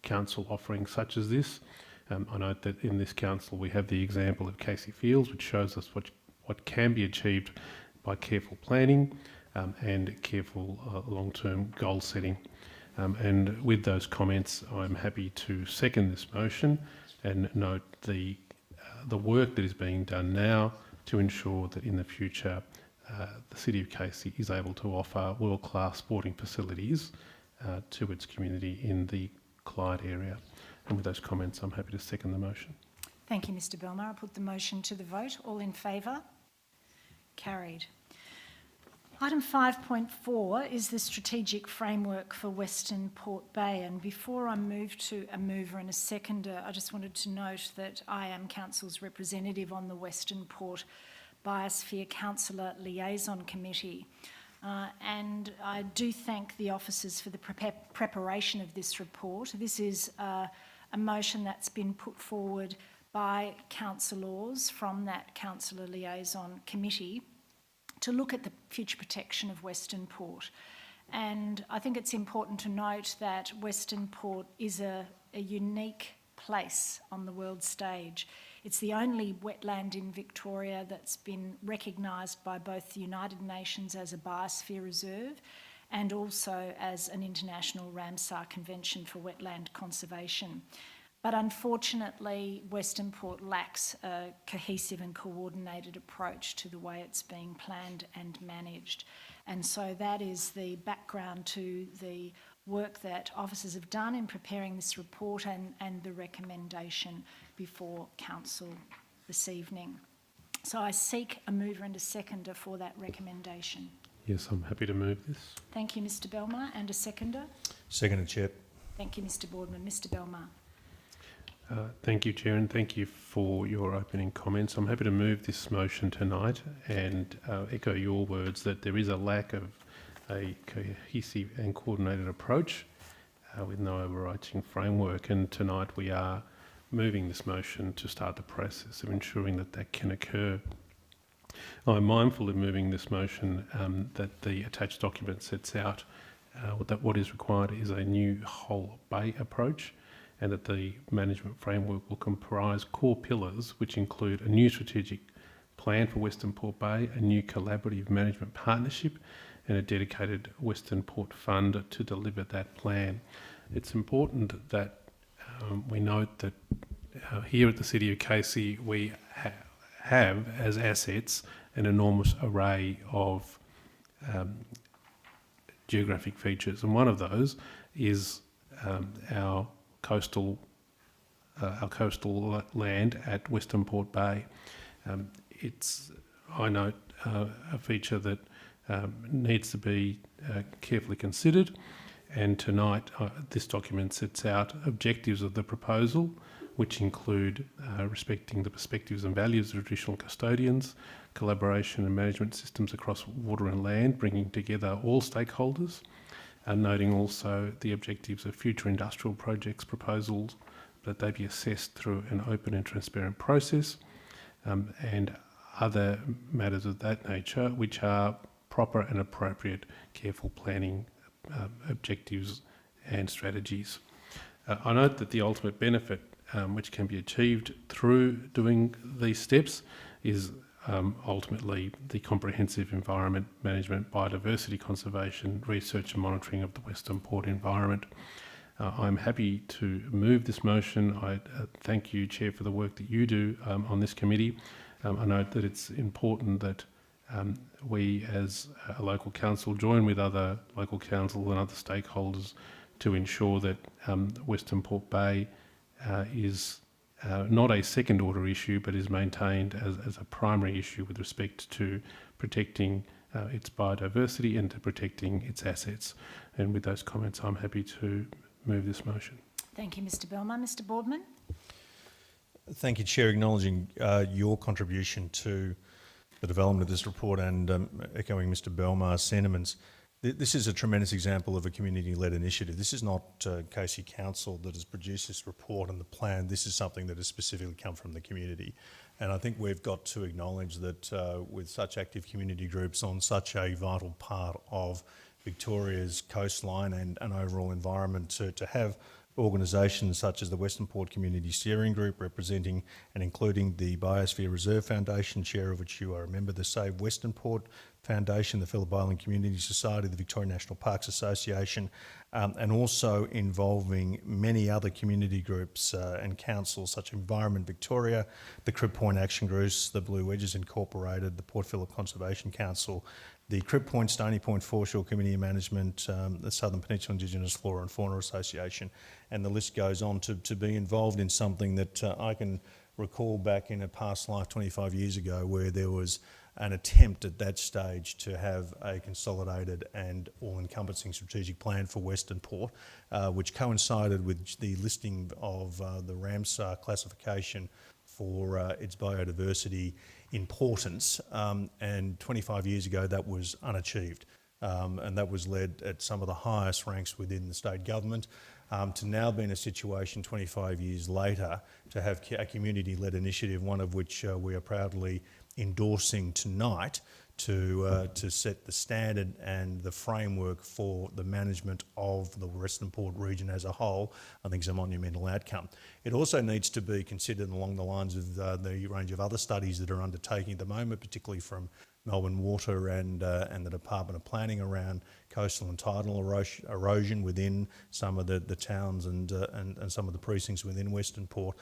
council offering such as this. I note that in this council we have the example of Casey Fields, which shows us what can be achieved by careful planning and careful long-term goal setting. And with those comments, I'm happy to second this motion and note the work that is being done now to ensure that in the future the City of Casey is able to offer world-class sporting facilities to its community in the Clyde area. And with those comments, I'm happy to second the motion. Thank you, Mr Belmar. I'll put the motion to the vote. All in favour? Carried. Item 5.4 is the strategic framework for Western Port Bay, and before I move to a mover and a seconder, I just wanted to note that I am Council's representative on the Western Port Biosphere Councillor Liaison Committee. And I do thank the officers for the preparation of this report. This is a motion that's been put forward by councillors from that Councillor Liaison Committee to look at the future protection of Western Port. And I think it's important to note that Western Port is a unique place on the world stage. It's the only wetland in Victoria that's been recognised by both the United Nations as a biosphere reserve and also as an international Ramsar Convention for Wetland Conservation. But unfortunately, Western Port lacks a cohesive and coordinated approach to the way it's being planned and managed. And so that is the background to the work that officers have done in preparing this report and the recommendation before Council this evening. So I seek a mover and a seconder for that recommendation. Yes, I'm happy to move this. Thank you, Mr Belmar. And a seconder? Seconded, Chair. Thank you, Mr Boardman. Mr Belmar. Thank you, Chair, and thank you for your opening comments. I'm happy to move this motion tonight and echo your words that there is a lack of a cohesive and coordinated approach with no overarching framework, and tonight we are moving this motion to start the process of ensuring that that can occur. I'm mindful of moving this motion that the attached document sets out that what is required is a new whole bay approach, and that the management framework will comprise core pillars which include a new strategic plan for Western Port Bay, a new collaborative management partnership, and a dedicated Western Port Fund to deliver that plan. It's important that we note that here at the City of Casey we have as assets an enormous array of geographic features, and one of those is our coastal land at Western Port Bay. It's, I note, a feature that needs to be carefully considered, and tonight this document sets out objectives of the proposal, which include respecting the perspectives and values of traditional custodians, collaboration and management systems across water and land, bringing together all stakeholders, and noting also the objectives of future industrial projects proposals, that they be assessed through an open and transparent process, and other matters of that nature, which are proper and appropriate careful planning objectives and strategies. I note that the ultimate benefit which can be achieved through doing these steps is ultimately the comprehensive environment management, biodiversity conservation, research and monitoring of the Western Port environment. I'm happy to move this motion. I thank you, Chair, for the work that you do on this committee. I note that it's important that we as a local council join with other local councils and other stakeholders to ensure that Western Port Bay is not a second order issue, but is maintained as a primary issue with respect to protecting its biodiversity and to protecting its assets. And with those comments, I'm happy to move this motion. Thank you, Mr Belmar. Mr Boardman. Thank you, Chair. Acknowledging your contribution to the development of this report and echoing Mr Belmar's sentiments. This is a tremendous example of a community-led initiative. This is not Casey Council that has produced this report and the plan. This is something that has specifically come from the community. And I think we've got to acknowledge that with such active community groups on such a vital part of Victoria's coastline and overall environment, to have organisations such as the Western Port Community Steering Group representing and including the Biosphere Reserve Foundation, chair of which you are a member, the Save Western Port Foundation, the Phillip Island Community Society, the Victoria National Parks Association, and also involving many other community groups and councils such as Environment Victoria, the Crib Point Action Groups, the Blue Wedges Incorporated, the Port Phillip Conservation Council, the Crib Point, Stony Point Foreshore Community Management, the Southern Peninsula Indigenous Flora and Fauna Association, and the list goes on to be involved in something that I can recall back in a past life 25 years ago where there was an attempt at that stage to have a consolidated and all-encompassing strategic plan for Western Port, which coincided with the listing of the Ramsar classification for its biodiversity importance, and 25 years ago that was unachieved. And that was led at some of the highest ranks within the state government, to now be in a situation 25 years later to have a community-led initiative, one of which we are proudly endorsing tonight, to set the standard and the framework for the management of the Western Port region as a whole. I think is a monumental outcome. It also needs to be considered along the lines of the range of other studies that are undertaking at the moment, particularly from Melbourne Water and the Department of Planning around coastal and tidal erosion within some of the towns and some of the precincts within Western Port,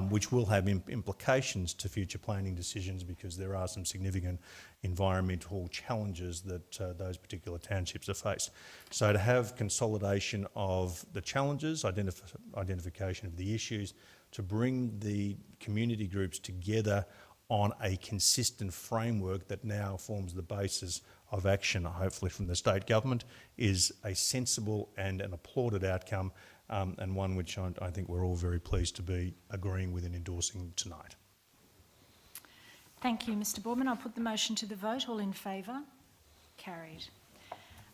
which will have implications to future planning decisions because there are some significant environmental challenges that those particular townships are faced. So to have consolidation of the challenges, identification of the issues, to bring the community groups together on a consistent framework that now forms the basis of action, hopefully from the state government, is a sensible and an applauded outcome, and one which I think we're all very pleased to be agreeing with and endorsing tonight. Thank you, Mr Boardman. I'll put the motion to the vote. All in favour? Carried.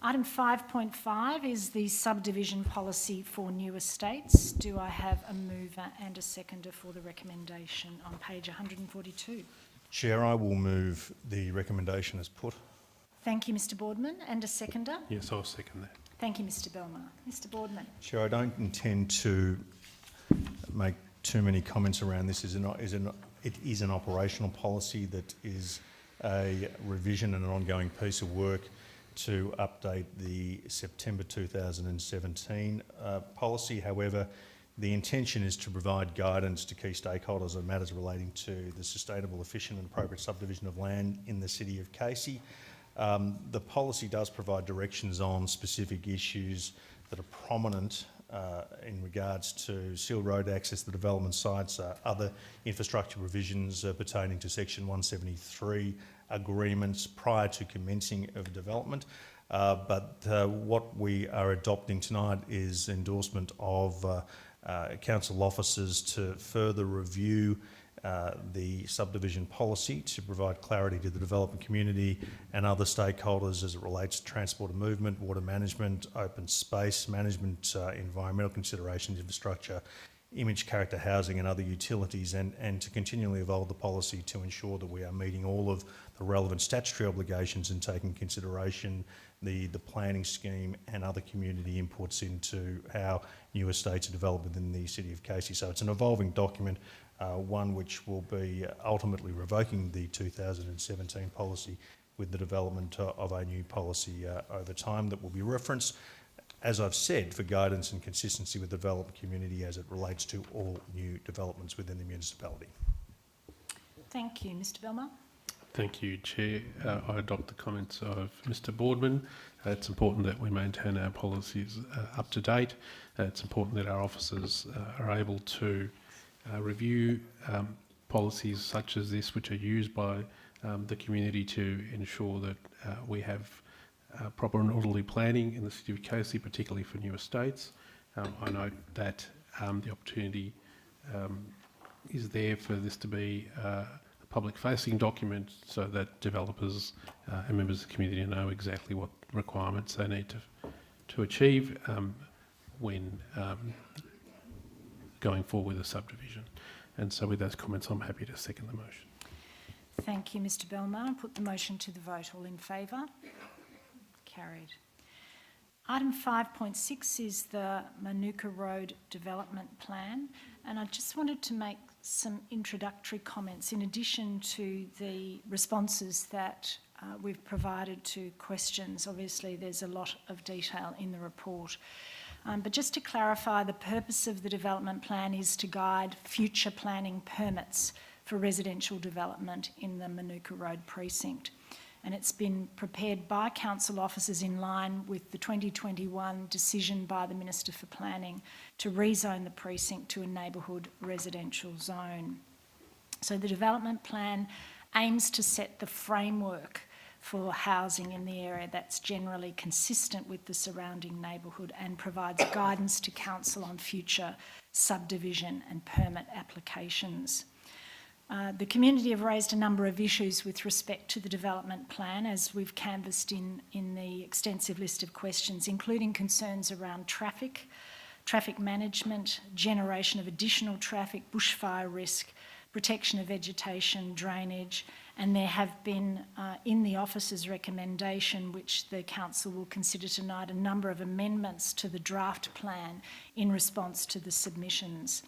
Item 5.5 is the subdivision policy for new estates. Do I have a mover and a seconder for the recommendation on page 142? Chair, I will move the recommendation as put. Thank you, Mr Boardman. And a seconder? Yes, I'll second that. Thank you, Mr Belmar. Mr Boardman. Chair, I don't intend to make too many comments around this. It is an operational policy that is a revision and an ongoing piece of work to update the September 2017 policy. However, the intention is to provide guidance to key stakeholders on matters relating to the sustainable, efficient and appropriate subdivision of land in the City of Casey. The policy does provide directions on specific issues that are prominent in regards to sealed road access to development sites, other infrastructure provisions pertaining to Section 173 agreements prior to commencing of development. But what we are adopting tonight is endorsement of council officers to further review the subdivision policy to provide clarity to the development community and other stakeholders as it relates to transport and movement, water management, open space management, environmental considerations, infrastructure, image, character, housing and other utilities, and to continually evolve the policy to ensure that we are meeting all of the relevant statutory obligations and taking consideration the planning scheme and other community inputs into how new estates are developed within the City of Casey. So it's an evolving document, one which will be ultimately revoking the 2017 policy with the development of a new policy over time that will be referenced, as I've said, for guidance and consistency with the development community as it relates to all new developments within the municipality. Thank you. Mr Belmar. Thank you, Chair. I adopt the comments of Mr Boardman. It's important that we maintain our policies up to date. It's important that our officers are able to review policies such as this, which are used by the community to ensure that we have proper and orderly planning in the City of Casey, particularly for new estates. I note that the opportunity is there for this to be a public-facing document so that developers and members of the community know exactly what requirements they need to achieve when going forward with a subdivision. And so with those comments, I'm happy to second the motion. Thank you, Mr Belmar. Put the motion to the vote. All in favour? Carried. Item 5.6 is the Manuka Road Development Plan, and I just wanted to make some introductory comments in addition to the responses that we've provided to questions. Obviously, there's a lot of detail in the report. But just to clarify, the purpose of the development plan is to guide future planning permits for residential development in the Manuka Road precinct. And it's been prepared by council officers in line with the 2021 decision by the Minister for Planning to rezone the precinct to a neighbourhood residential zone. So the development plan aims to set the framework for housing in the area that's generally consistent with the surrounding neighbourhood and provides guidance to council on future subdivision and permit applications. The community have raised a number of issues with respect to the development plan, as we've canvassed in the extensive list of questions, including concerns around traffic management, generation of additional traffic, bushfire risk, protection of vegetation, drainage, and there have been, in the officer's recommendation, which the council will consider tonight, a number of amendments to the draft plan in response to the submissions.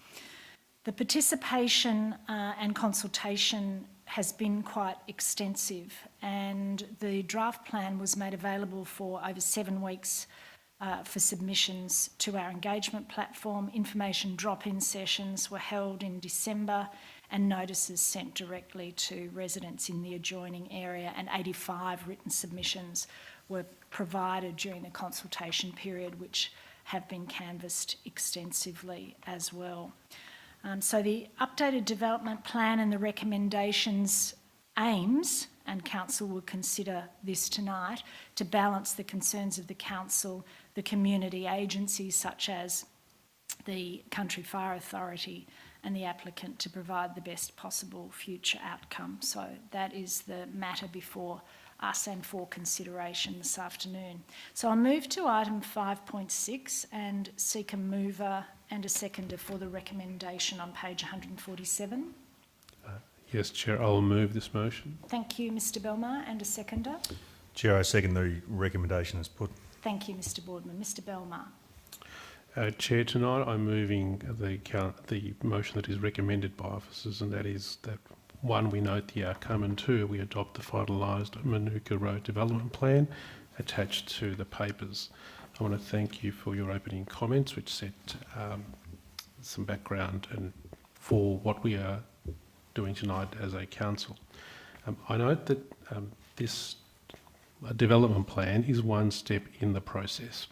The participation and consultation has been quite extensive, and the draft plan was made available for over 7 weeks for submissions to our engagement platform. Information drop-in sessions were held in December and notices sent directly to residents in the adjoining area, and 85 written submissions were provided during the consultation period, which have been canvassed extensively as well. So the updated development plan and the recommendations aims, and council will consider this tonight, to balance the concerns of the council, the community agencies such as the Country Fire Authority and the applicant, to provide the best possible future outcome. So that is the matter before us and for consideration this afternoon. So I'll move to item 5.6 and seek a mover and a seconder for the recommendation on page 147. Yes, Chair, I'll move this motion. Thank you, Mr Belmar, and a seconder. Chair, I second the recommendation as put. Thank you, Mr Boardman. Mr Belmar. Chair, tonight I'm moving the motion that is recommended by officers, and that is that 1, we note the outcome, and 2, we adopt the finalised Manuka Road Development Plan attached to the papers. I want to thank you for your opening comments, which set some background and for what we are doing tonight as a council. I note that this development plan is one step in the process.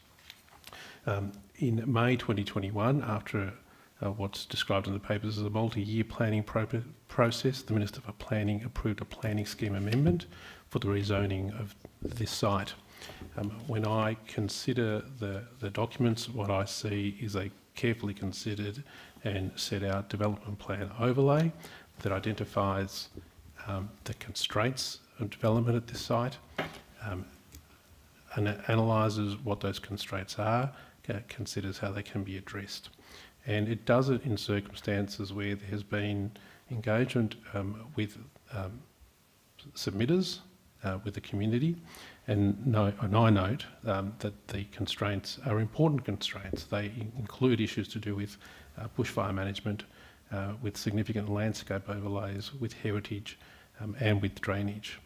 In May 2021, after what's described in the papers as a multi-year planning process, the Minister for Planning approved a planning scheme amendment for the rezoning of this site. When I consider the documents, what I see is a carefully considered and set out development plan overlay that identifies the constraints of development at this site, and analyses what those constraints are, considers how they can be addressed. And it does it in circumstances where there has been engagement with submitters, with the community, and I note that the constraints are important constraints. They include issues to do with bushfire management, with significant landscape overlays, with heritage, and with drainage.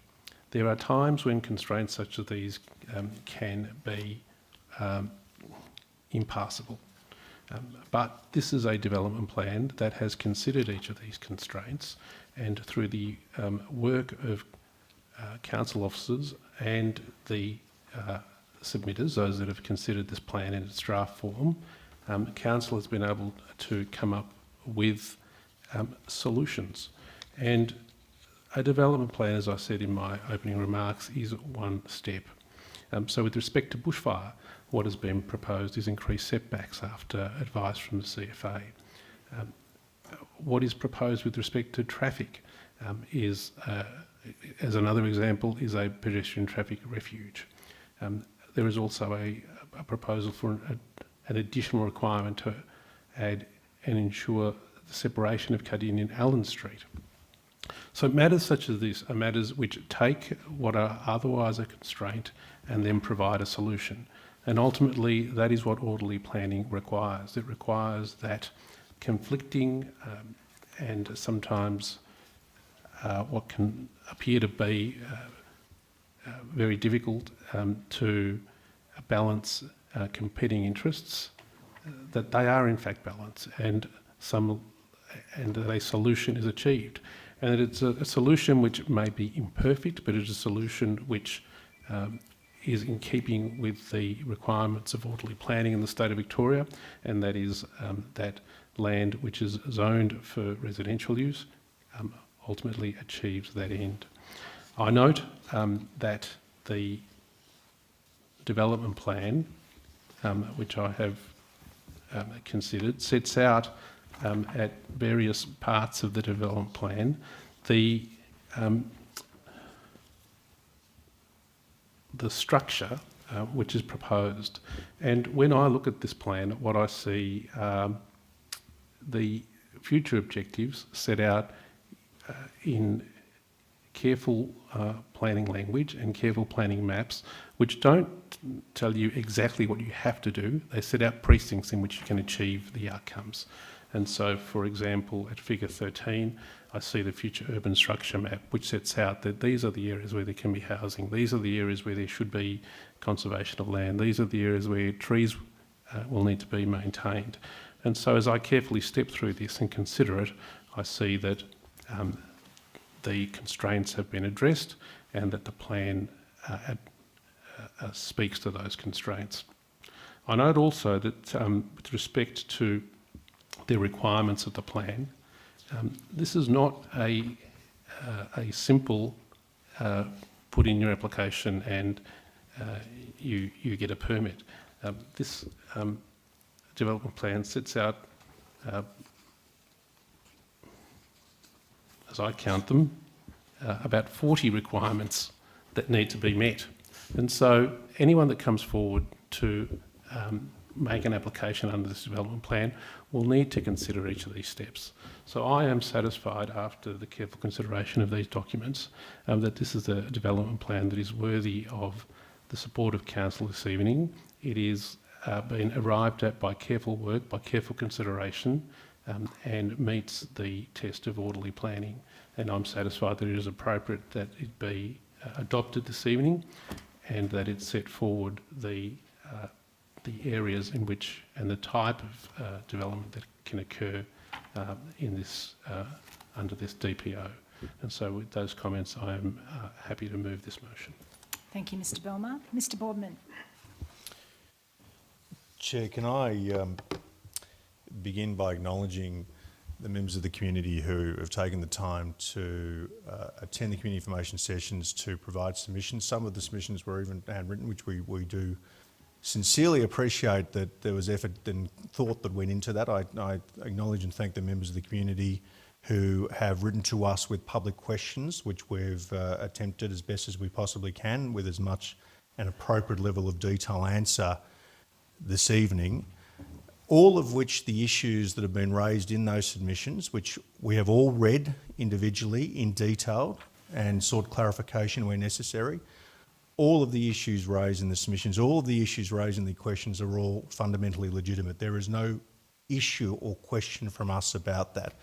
There are times when constraints such as these can be impassable. But this is a development plan that has considered each of these constraints, and through the work of council officers and the submitters, those that have considered this plan in its draft form, council has been able to come up with solutions. And a development plan, as I said in my opening remarks, is one step. So with respect to bushfire, what has been proposed is increased setbacks after advice from the CFA. What is proposed with respect to traffic is, as another example, is a pedestrian traffic refuge. There is also a proposal for an additional requirement to add and ensure the separation of Cardinia and Allen Street. So matters such as this are matters which take what are otherwise a constraint and then provide a solution. And ultimately, that is what orderly planning requires. It requires that conflicting and sometimes what can appear to be very difficult to balance competing interests, that they are in fact balanced, and that a solution is achieved. And that it's a solution which may be imperfect, but it's a solution which is in keeping with the requirements of orderly planning in the state of Victoria, and that is that land which is zoned for residential use ultimately achieves that end. I note that the development plan, which I have considered, sets out at various parts of the development plan the structure which is proposed. And when I look at this plan, what I see the future objectives set out in careful planning language and careful planning maps, which don't tell you exactly what you have to do. They set out precincts in which you can achieve the outcomes. And so, for example, at figure 13, I see the future urban structure map, which sets out that these are the areas where there can be housing. These are the areas where there should be conservation of land. These are the areas where trees will need to be maintained. And so as I carefully step through this and consider it, I see that the constraints have been addressed and that the plan speaks to those constraints. I note also that with respect to the requirements of the plan, this is not a simple put in your application and you get a permit. This development plan sets out, as I count them, about 40 requirements that need to be met. And so anyone that comes forward to make an application under this development plan will need to consider each of these steps. So I am satisfied after the careful consideration of these documents that this is a development plan that is worthy of the support of Council this evening. It is been arrived at by careful work, by careful consideration, and meets the test of orderly planning. And I'm satisfied that it is appropriate that it be adopted this evening and that it set forward the areas in which and the type of development that can occur in this under this DPO. And so with those comments, I am happy to move this motion. Thank you, Mr Belmar. Mr Boardman. Chair, can I begin by acknowledging the members of the community who have taken the time to attend the community information sessions to provide submissions. Some of the submissions were even handwritten, which we do sincerely appreciate that there was effort and thought that went into that. I acknowledge and thank the members of the community who have written to us with public questions, which we've attempted as best as we possibly can with as much an appropriate level of detail answer this evening. All of which the issues that have been raised in those submissions, which we have all read individually in detail and sought clarification where necessary, all of the issues raised in the submissions, all of the issues raised in the questions are all fundamentally legitimate. There is no issue or question from us about that.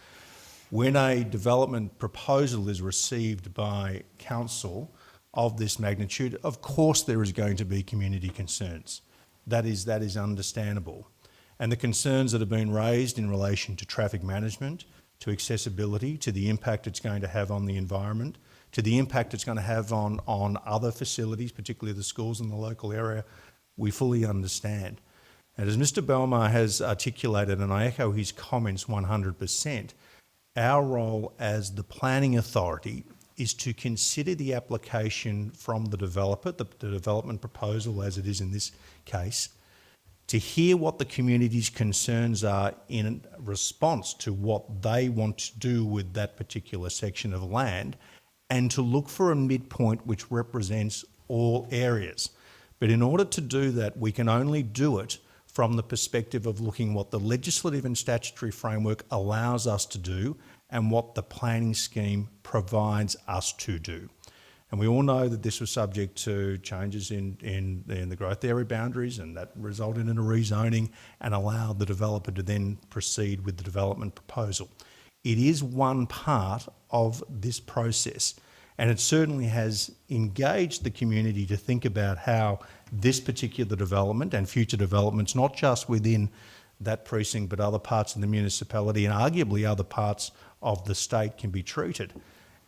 When a development proposal is received by council of this magnitude, of course there is going to be community concerns. That is understandable. And the concerns that have been raised in relation to traffic management, to accessibility, to the impact it's going to have on the environment, to the impact it's going to have on other facilities, particularly the schools in the local area, we fully understand. And as Mr Belmar has articulated, and I echo his comments 100%, our role as the planning authority is to consider the application from the developer, the development proposal as it is in this case, to hear what the community's concerns are in response to what they want to do with that particular section of land, and to look for a midpoint which represents all areas. But in order to do that, we can only do it from the perspective of looking what the legislative and statutory framework allows us to do and what the planning scheme provides us to do. And we all know that this was subject to changes in the growth area boundaries, and that resulted in a rezoning and allowed the developer to then proceed with the development proposal. It is one part of this process, and it certainly has engaged the community to think about how this particular development and future developments, not just within that precinct but other parts of the municipality and arguably other parts of the state, can be treated.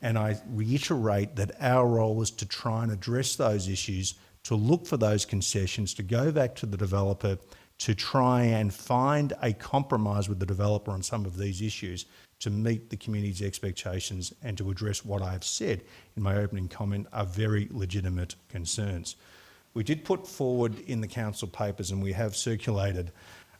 And I reiterate that our role is to try and address those issues, to look for those concessions, to go back to the developer, to try and find a compromise with the developer on some of these issues to meet the community's expectations and to address what I have said in my opening comment are very legitimate concerns. We did put forward in the council papers, and we have circulated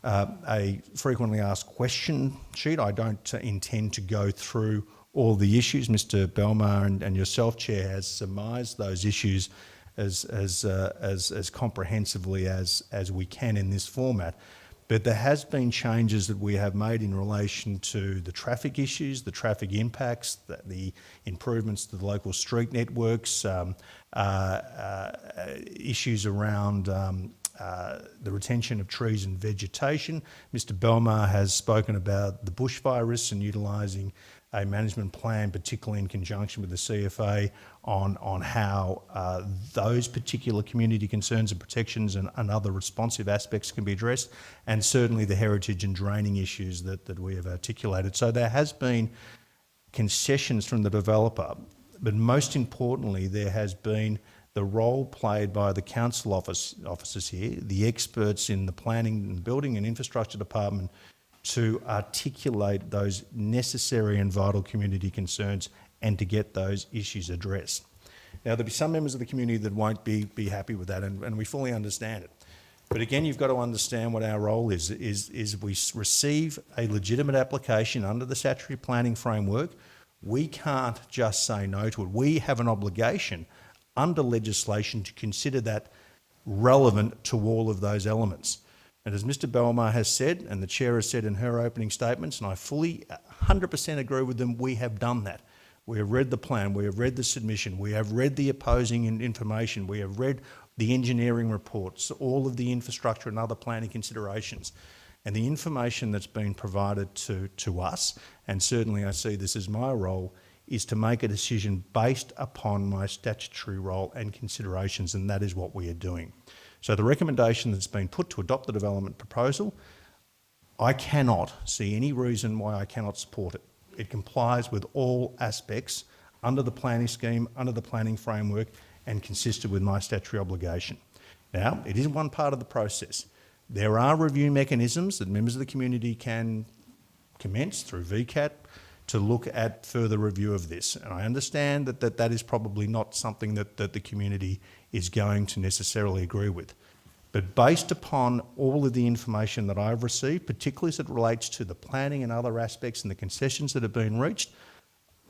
a frequently asked question sheet. I don't intend to go through all the issues. Mr. Belmar and yourself, Chair, has surmised those issues as comprehensively as we can in this format. But there has been changes that we have made in relation to the traffic issues, the traffic impacts, the improvements to the local street networks, issues around the retention of trees and vegetation. Mr. Belmar has spoken about the bushfire risks and utilising a management plan, particularly in conjunction with the CFA, on how those particular community concerns and protections and other responsive aspects can be addressed, and certainly the heritage and draining issues that we have articulated. So there has been concessions from the developer, but most importantly, there has been the role played by the council officers here, the experts in the planning and building and infrastructure department, to articulate those necessary and vital community concerns and to get those issues addressed. Now, there'll be some members of the community that won't be happy with that, and we fully understand it. But again, you've got to understand what our role is we receive a legitimate application under the statutory planning framework. We can't just say no to it. We have an obligation under legislation to consider that relevant to all of those elements. And as Mr. Belmar has said, and the Chair has said in her opening statements, and I fully 100% agree with them, we have done that. We have read the plan, we have read the submission, we have read the opposing information, we have read the engineering reports, all of the infrastructure and other planning considerations. And the information that's been provided to us, and certainly I see this as my role, is to make a decision based upon my statutory role and considerations, and that is what we are doing. So the recommendation that's been put to adopt the development proposal, I cannot see any reason why I cannot support it. It complies with all aspects under the planning scheme, under the planning framework, and consistent with my statutory obligation. Now, it is one part of the process. There are review mechanisms that members of the community can commence through VCAT to look at further review of this. And I understand that is probably not something that the community is going to necessarily agree with. But based upon all of the information that I've received, particularly as it relates to the planning and other aspects and the concessions that have been reached,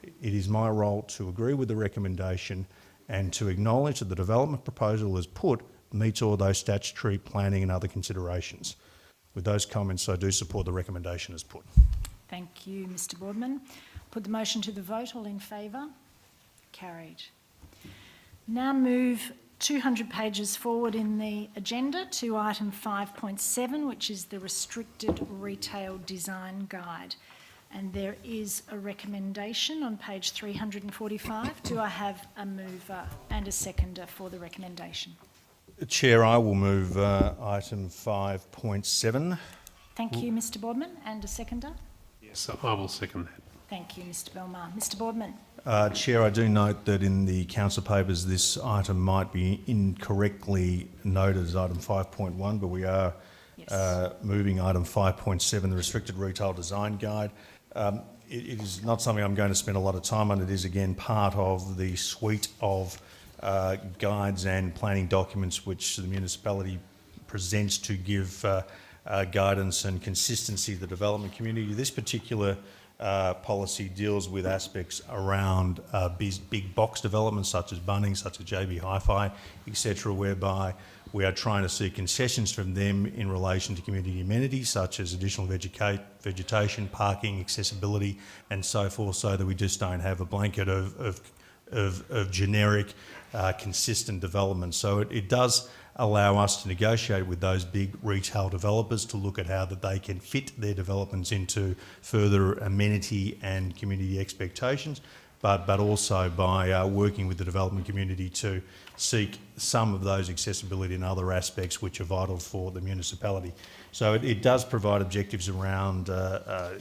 it is my role to agree with the recommendation and to acknowledge that the development proposal as put meets all those statutory planning and other considerations. With those comments, I do support the recommendation as put. Thank you, Mr. Boardman. Put the motion to the vote. All in favour? Carried. Now move 200 pages forward in the agenda to item 5.7, which is the Restricted Retail Design Guide. And there is a recommendation on page 345. Do I have a mover and a seconder for the recommendation? Chair, I will move item 5.7. Thank you, Mr. Boardman. And a seconder? Yes, I will second that. Thank you, Mr. Belmar. Mr. Boardman. Chair, I do note that in the council papers this item might be incorrectly noted as item 5.1, but we are moving item 5.7, the Restricted Retail Design Guide. It is not something I'm going to spend a lot of time on. It is again part of the suite of guides and planning documents which the municipality presents to give guidance and consistency to the development community. This particular policy deals with aspects around big box developments such as Bunnings, such as JB Hi-Fi, etc., whereby we are trying to see concessions from them in relation to community amenities such as additional vegetation, parking, accessibility and so forth, so that we just don't have a blanket of generic consistent development. So it does allow us to negotiate with those big retail developers to look at how that they can fit their developments into further amenity and community expectations, but also by working with the development community to seek some of those accessibility and other aspects which are vital for the municipality. So it does provide objectives around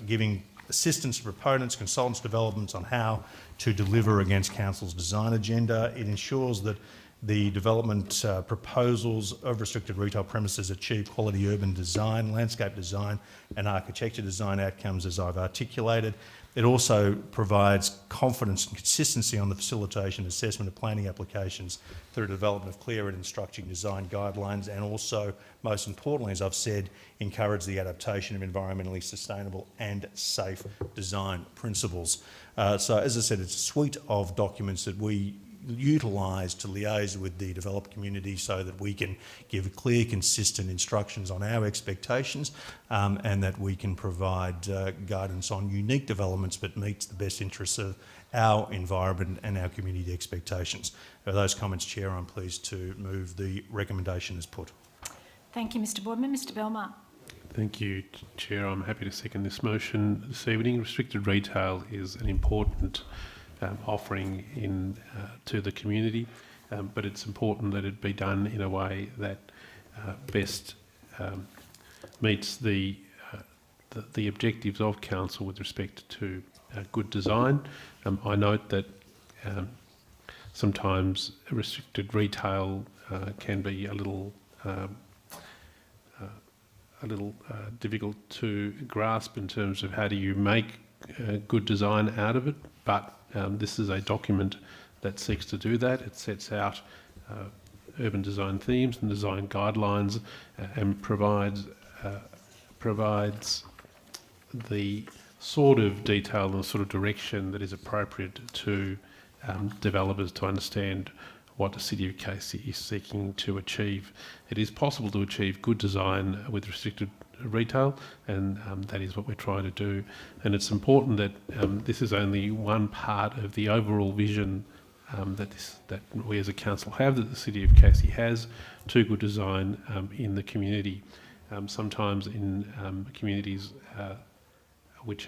giving assistance to proponents, consultants, developments on how to deliver against council's design agenda. It ensures that The development proposals of restricted retail premises achieve quality urban design, landscape design and architecture design outcomes as I've articulated. It also provides confidence and consistency on the facilitation and assessment of planning applications through the development of clear and instructing design guidelines, and also, most importantly, as I've said, encourage the adaptation of environmentally sustainable and safe design principles. So, as I said, it's a suite of documents that we utilise to liaise with the developer community so that we can give clear, consistent instructions on our expectations and that we can provide guidance on unique developments but meets the best interests of our environment and our community expectations. For those comments, Chair, I'm pleased to move the recommendation as put. Thank you, Mr Boardman. Mr Belmar. Thank you, Chair. I'm happy to second this motion this evening. Restricted retail is an important offering to the community, but it's important that it be done in a way that best meets the objectives of council with respect to good design. I note that sometimes restricted retail can be a little difficult to grasp in terms of how do you make good design out of it, but this is a document that seeks to do that. It sets out urban design themes and design guidelines and provides the sort of detail and the sort of direction that is appropriate to developers to understand what the City of Casey is seeking to achieve. It is possible to achieve good design with restricted retail, and that is what we're trying to do. And it's important that this is only one part of the overall vision that we as a council have, that the City of Casey has to good design in the community. Sometimes in communities which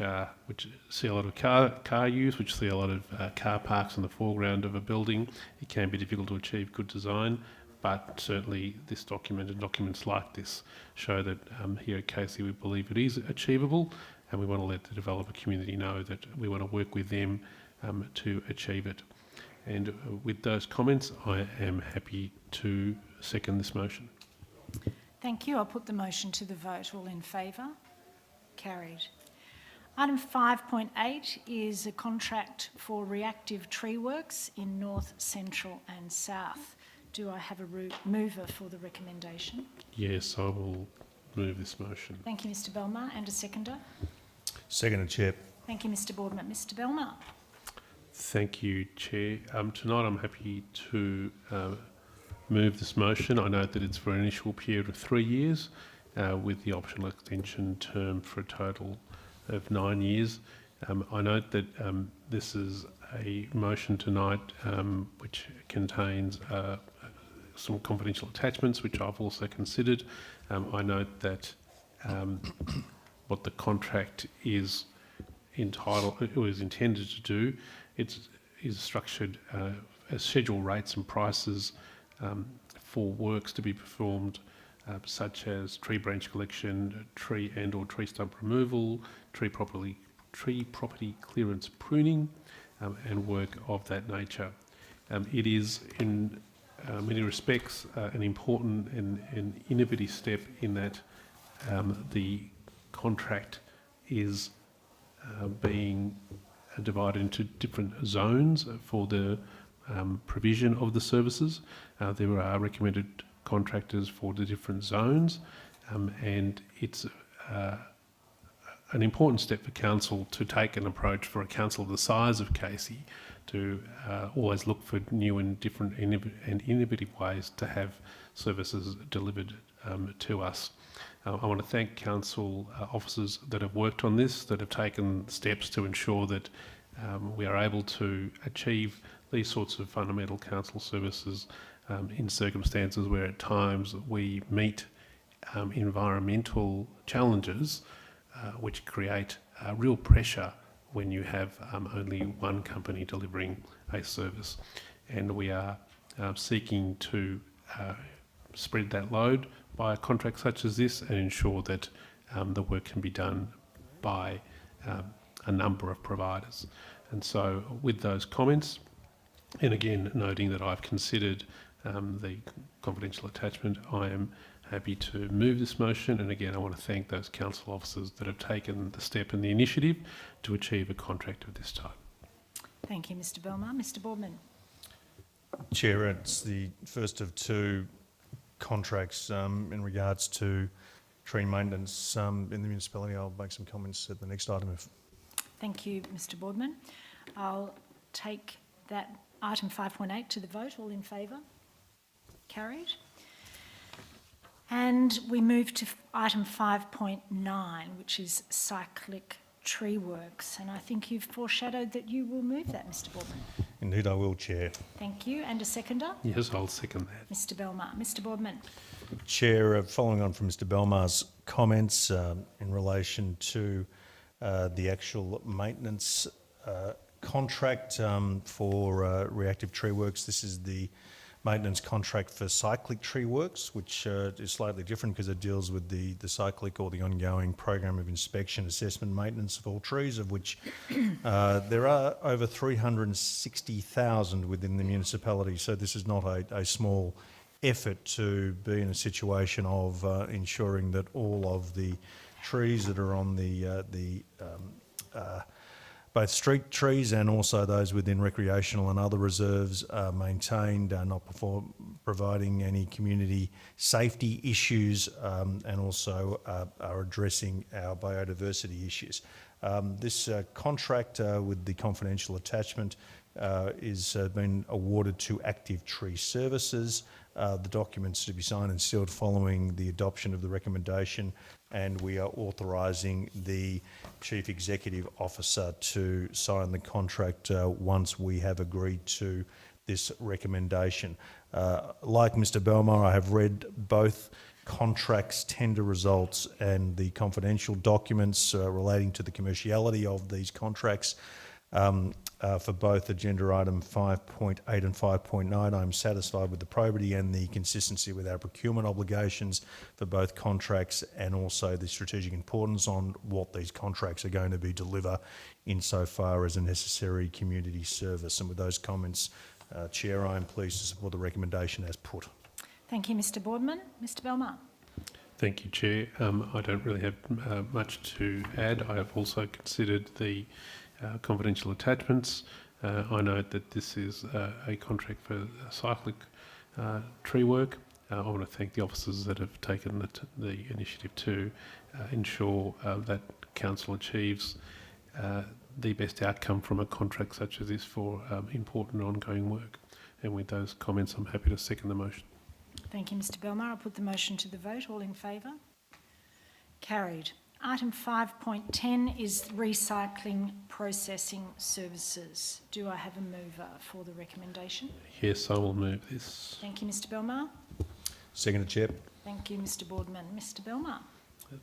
see a lot of car use, which see a lot of car parks in the foreground of a building, it can be difficult to achieve good design. But certainly this document and documents like this show that here at Casey we believe it is achievable, and we want to let the developer community know that we want to work with them to achieve it. And with those comments, I am happy to second this motion. Thank you. I'll put the motion to the vote. All in favour? Carried. Item 5.8 is a contract for reactive tree works in North, Central and South. Do I have a mover for the recommendation? Yes, I will move this motion. Thank you, Mr Belmar. And a seconder? Seconded, Chair. Thank you, Mr Boardman. Mr Belmar. Thank you, Chair. Tonight I'm happy to move this motion. I note that it's for an initial period of 3 years with the optional extension term for a total of 9 years. I note that this is a motion tonight which contains some confidential attachments which I've also considered. I note that what the contract is intended to do, is structured as schedule rates and prices for works to be performed such as tree branch collection, tree and/or tree stump removal, tree property clearance pruning, and work of that nature. It is in many respects an important and innovative step in that the contract is being divided into different zones for the provision of the services. There are recommended contractors for the different zones, and it's an important step for council to take an approach for a council the size of Casey to always look for new and different and innovative ways to have services delivered to us. I want to thank council officers that have worked on this, that have taken steps to ensure that we are able to achieve these sorts of fundamental council services in circumstances where at times we meet environmental challenges which create real pressure when you have only one company delivering a service. And we are seeking to spread that load by a contract such as this and ensure that the work can be done by a number of providers. And so with those comments, and again noting that I've considered the confidential attachment, I am happy to move this motion. And again, I want to thank those council officers that have taken the step and the initiative to achieve a contract of this type. Thank you, Mr Belmar. Mr Boardman. Chair, it's the first of two contracts in regards to tree maintenance in the municipality. I'll make some comments at the next item. Thank you, Mr Boardman. I'll take that item 5.8 to the vote. All in favour? Carried. And we move to item 5.9, which is cyclic tree works. And I think you've foreshadowed that you will move that, Mr Boardman. Indeed, I will, Chair. Thank you. And a seconder? Yes, I'll second that. Mr Belmar. Mr Boardman. Chair, following on from Mr Belmar's comments in relation to the actual maintenance contract for reactive tree works, this is the maintenance contract for cyclic tree works, which is slightly different because it deals with the cyclic or the ongoing program of inspection, assessment, maintenance of all trees, of which there are over 360,000 within the municipality. So this is not a small effort to be in a situation of ensuring that all of the trees that are on both street trees and also those within recreational and other reserves are maintained, not providing any community safety issues, and also are addressing our biodiversity issues. This contract with the confidential attachment is been awarded to Active Tree Services. The documents to be signed and sealed following the adoption of the recommendation, and we are authorising the Chief Executive Officer to sign the contract once we have agreed to this recommendation. Like Mr Belmar, I have read both contracts, tender results and the confidential documents relating to the commerciality of these contracts. For both agenda item 5.8 and 5.9, I'm satisfied with the probity and the consistency with our procurement obligations for both contracts, and also the strategic importance on what these contracts are going to be deliver insofar as a necessary community service. And with those comments, Chair, I am pleased to support the recommendation as put. Thank you, Mr Boardman. Mr Belmar. Thank you, Chair. I don't really have much to add. I have also considered the confidential attachments. I note that this is a contract for cyclic tree work. I want to thank the officers that have taken the initiative to ensure that Council achieves the best outcome from a contract such as this for important ongoing work. And with those comments, I'm happy to second the motion. Thank you, Mr Belmar. I'll put the motion to the vote. All in favour? Carried. Item 5.10 is recycling processing services. Do I have a mover for the recommendation? Yes, I will move this. Thank you, Mr Belmar. Seconded, Chair. Thank you, Mr Boardman. Mr Belmar.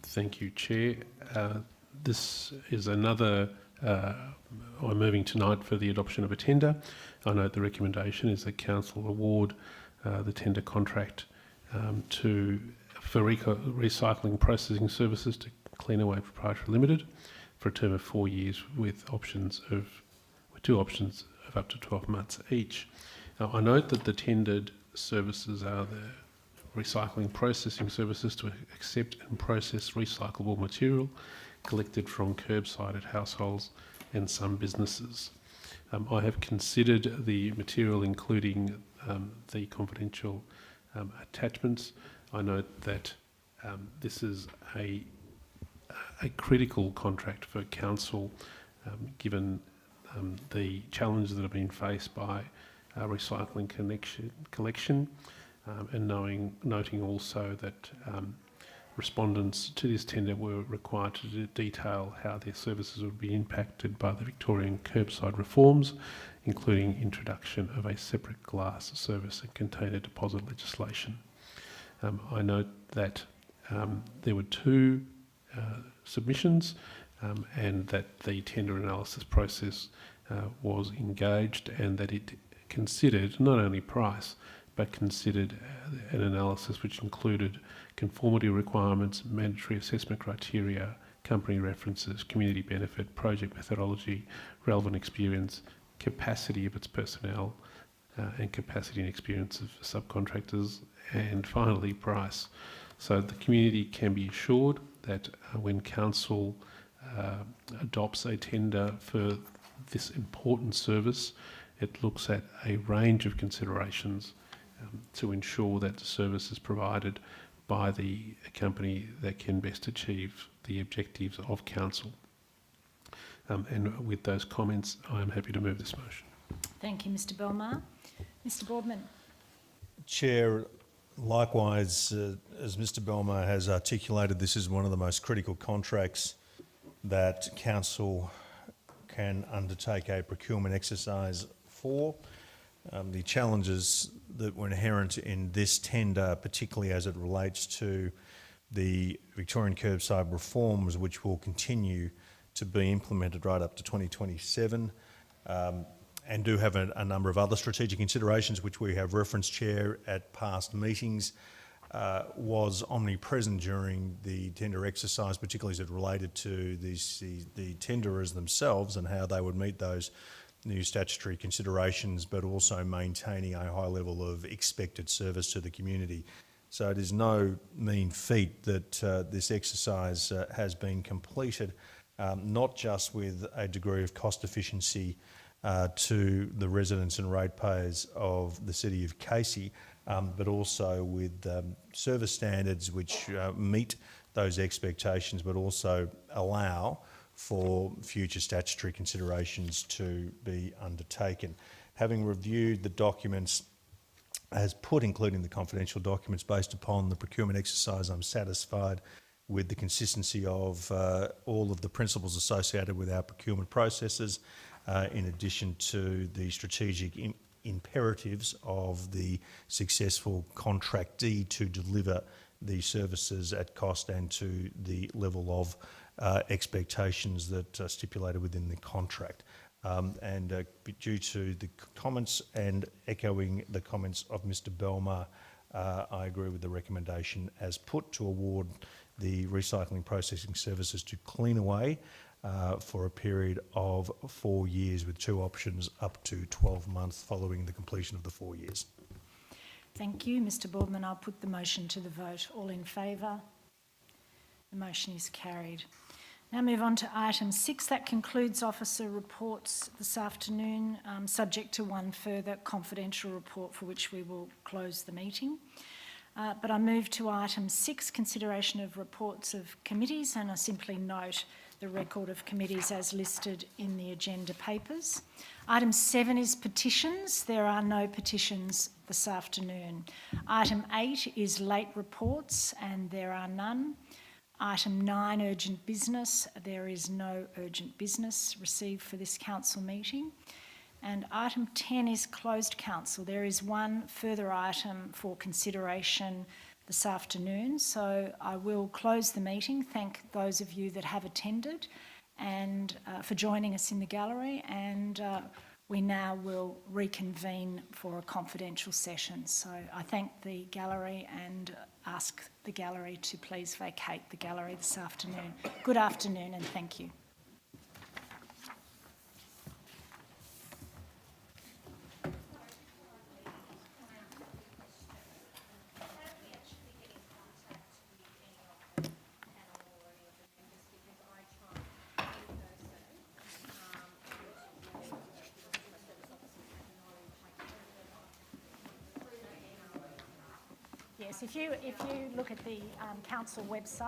Thank you, Chair. This is another, I'm moving tonight for the adoption of a tender. I note the recommendation is that Council award the tender contract for recycling processing services to Cleanaway Proprietary Limited for a term of 4 years with two options of up to 12 months each. Now, I note that the tendered services are the recycling processing services to accept and process recyclable material collected from curbside at households and some businesses. I have considered the material, including the confidential attachments. I note that this is a critical contract for Council, given the challenges that have been faced by recycling collection, and noting also that respondents to this tender were required to detail how their services would be impacted by the Victorian curbside reforms, including introduction of a separate glass service and container deposit legislation. I note that there were two submissions, and that the tender analysis process was engaged, and that it considered not only price but considered an analysis which included conformity requirements, mandatory assessment criteria, company references, community benefit, project methodology, relevant experience, capacity of its personnel, and capacity and experience of subcontractors, and finally price. So the community can be assured that when council adopts a tender for this important service, it looks at a range of considerations to ensure that the service is provided by the company that can best achieve the objectives of council. And with those comments, I am happy to move this motion. Thank you, Mr Belmar. Mr Boardman. Chair, likewise, as Mr Belmar has articulated, this is one of the most critical contracts that council can undertake a procurement exercise for. The challenges that were inherent in this tender, particularly as it relates to the Victorian curbside reforms, which will continue to be implemented right up to 2027, and do have a number of other strategic considerations which we have referenced, Chair, at past meetings, was omnipresent during the tender exercise, particularly as it related to the tenderers themselves and how they would meet those new statutory considerations, but also maintaining a high level of expected service to the community. So it is no mean feat that this exercise has been completed, not just with a degree of cost efficiency to the residents and ratepayers of the City of Casey, but also with service standards which meet those expectations, but also allow for future statutory considerations to be undertaken. Having reviewed the documents as put, including the confidential documents based upon the procurement exercise, I'm satisfied with the consistency of all of the principles associated with our procurement processes, in addition to the strategic imperatives of the successful contractee to deliver the services at cost and to the level of expectations that are stipulated within the contract. Due to the comments and echoing the comments of Mr Belmar, I agree with the recommendation as put to award the recycling processing services to Cleanaway for a period of 4 years, with 2 options up to 12 months following the completion of the 4 years. Thank you, Mr Boardman. I'll put the motion to the vote. All in favour? The motion is carried. Now move on to item 6. That concludes officer reports this afternoon, subject to one further confidential report for which we will close the meeting. But I move to item 6, consideration of reports of committees, and I simply note the record of committees as listed in the agenda papers. Item 7 is petitions. There are no petitions this afternoon. Item 8 is late reports, and there are none. Item 9, urgent business. There is no urgent business received for this council meeting. And item 10 is closed council. There is one further item for consideration this afternoon, so I will close the meeting. Thank those of you that have attended and for joining us in the gallery, and we now will reconvene for a confidential session. So I thank the gallery and ask the gallery to please vacate the gallery this afternoon. Good afternoon and thank you. Yes, if you look at the council website,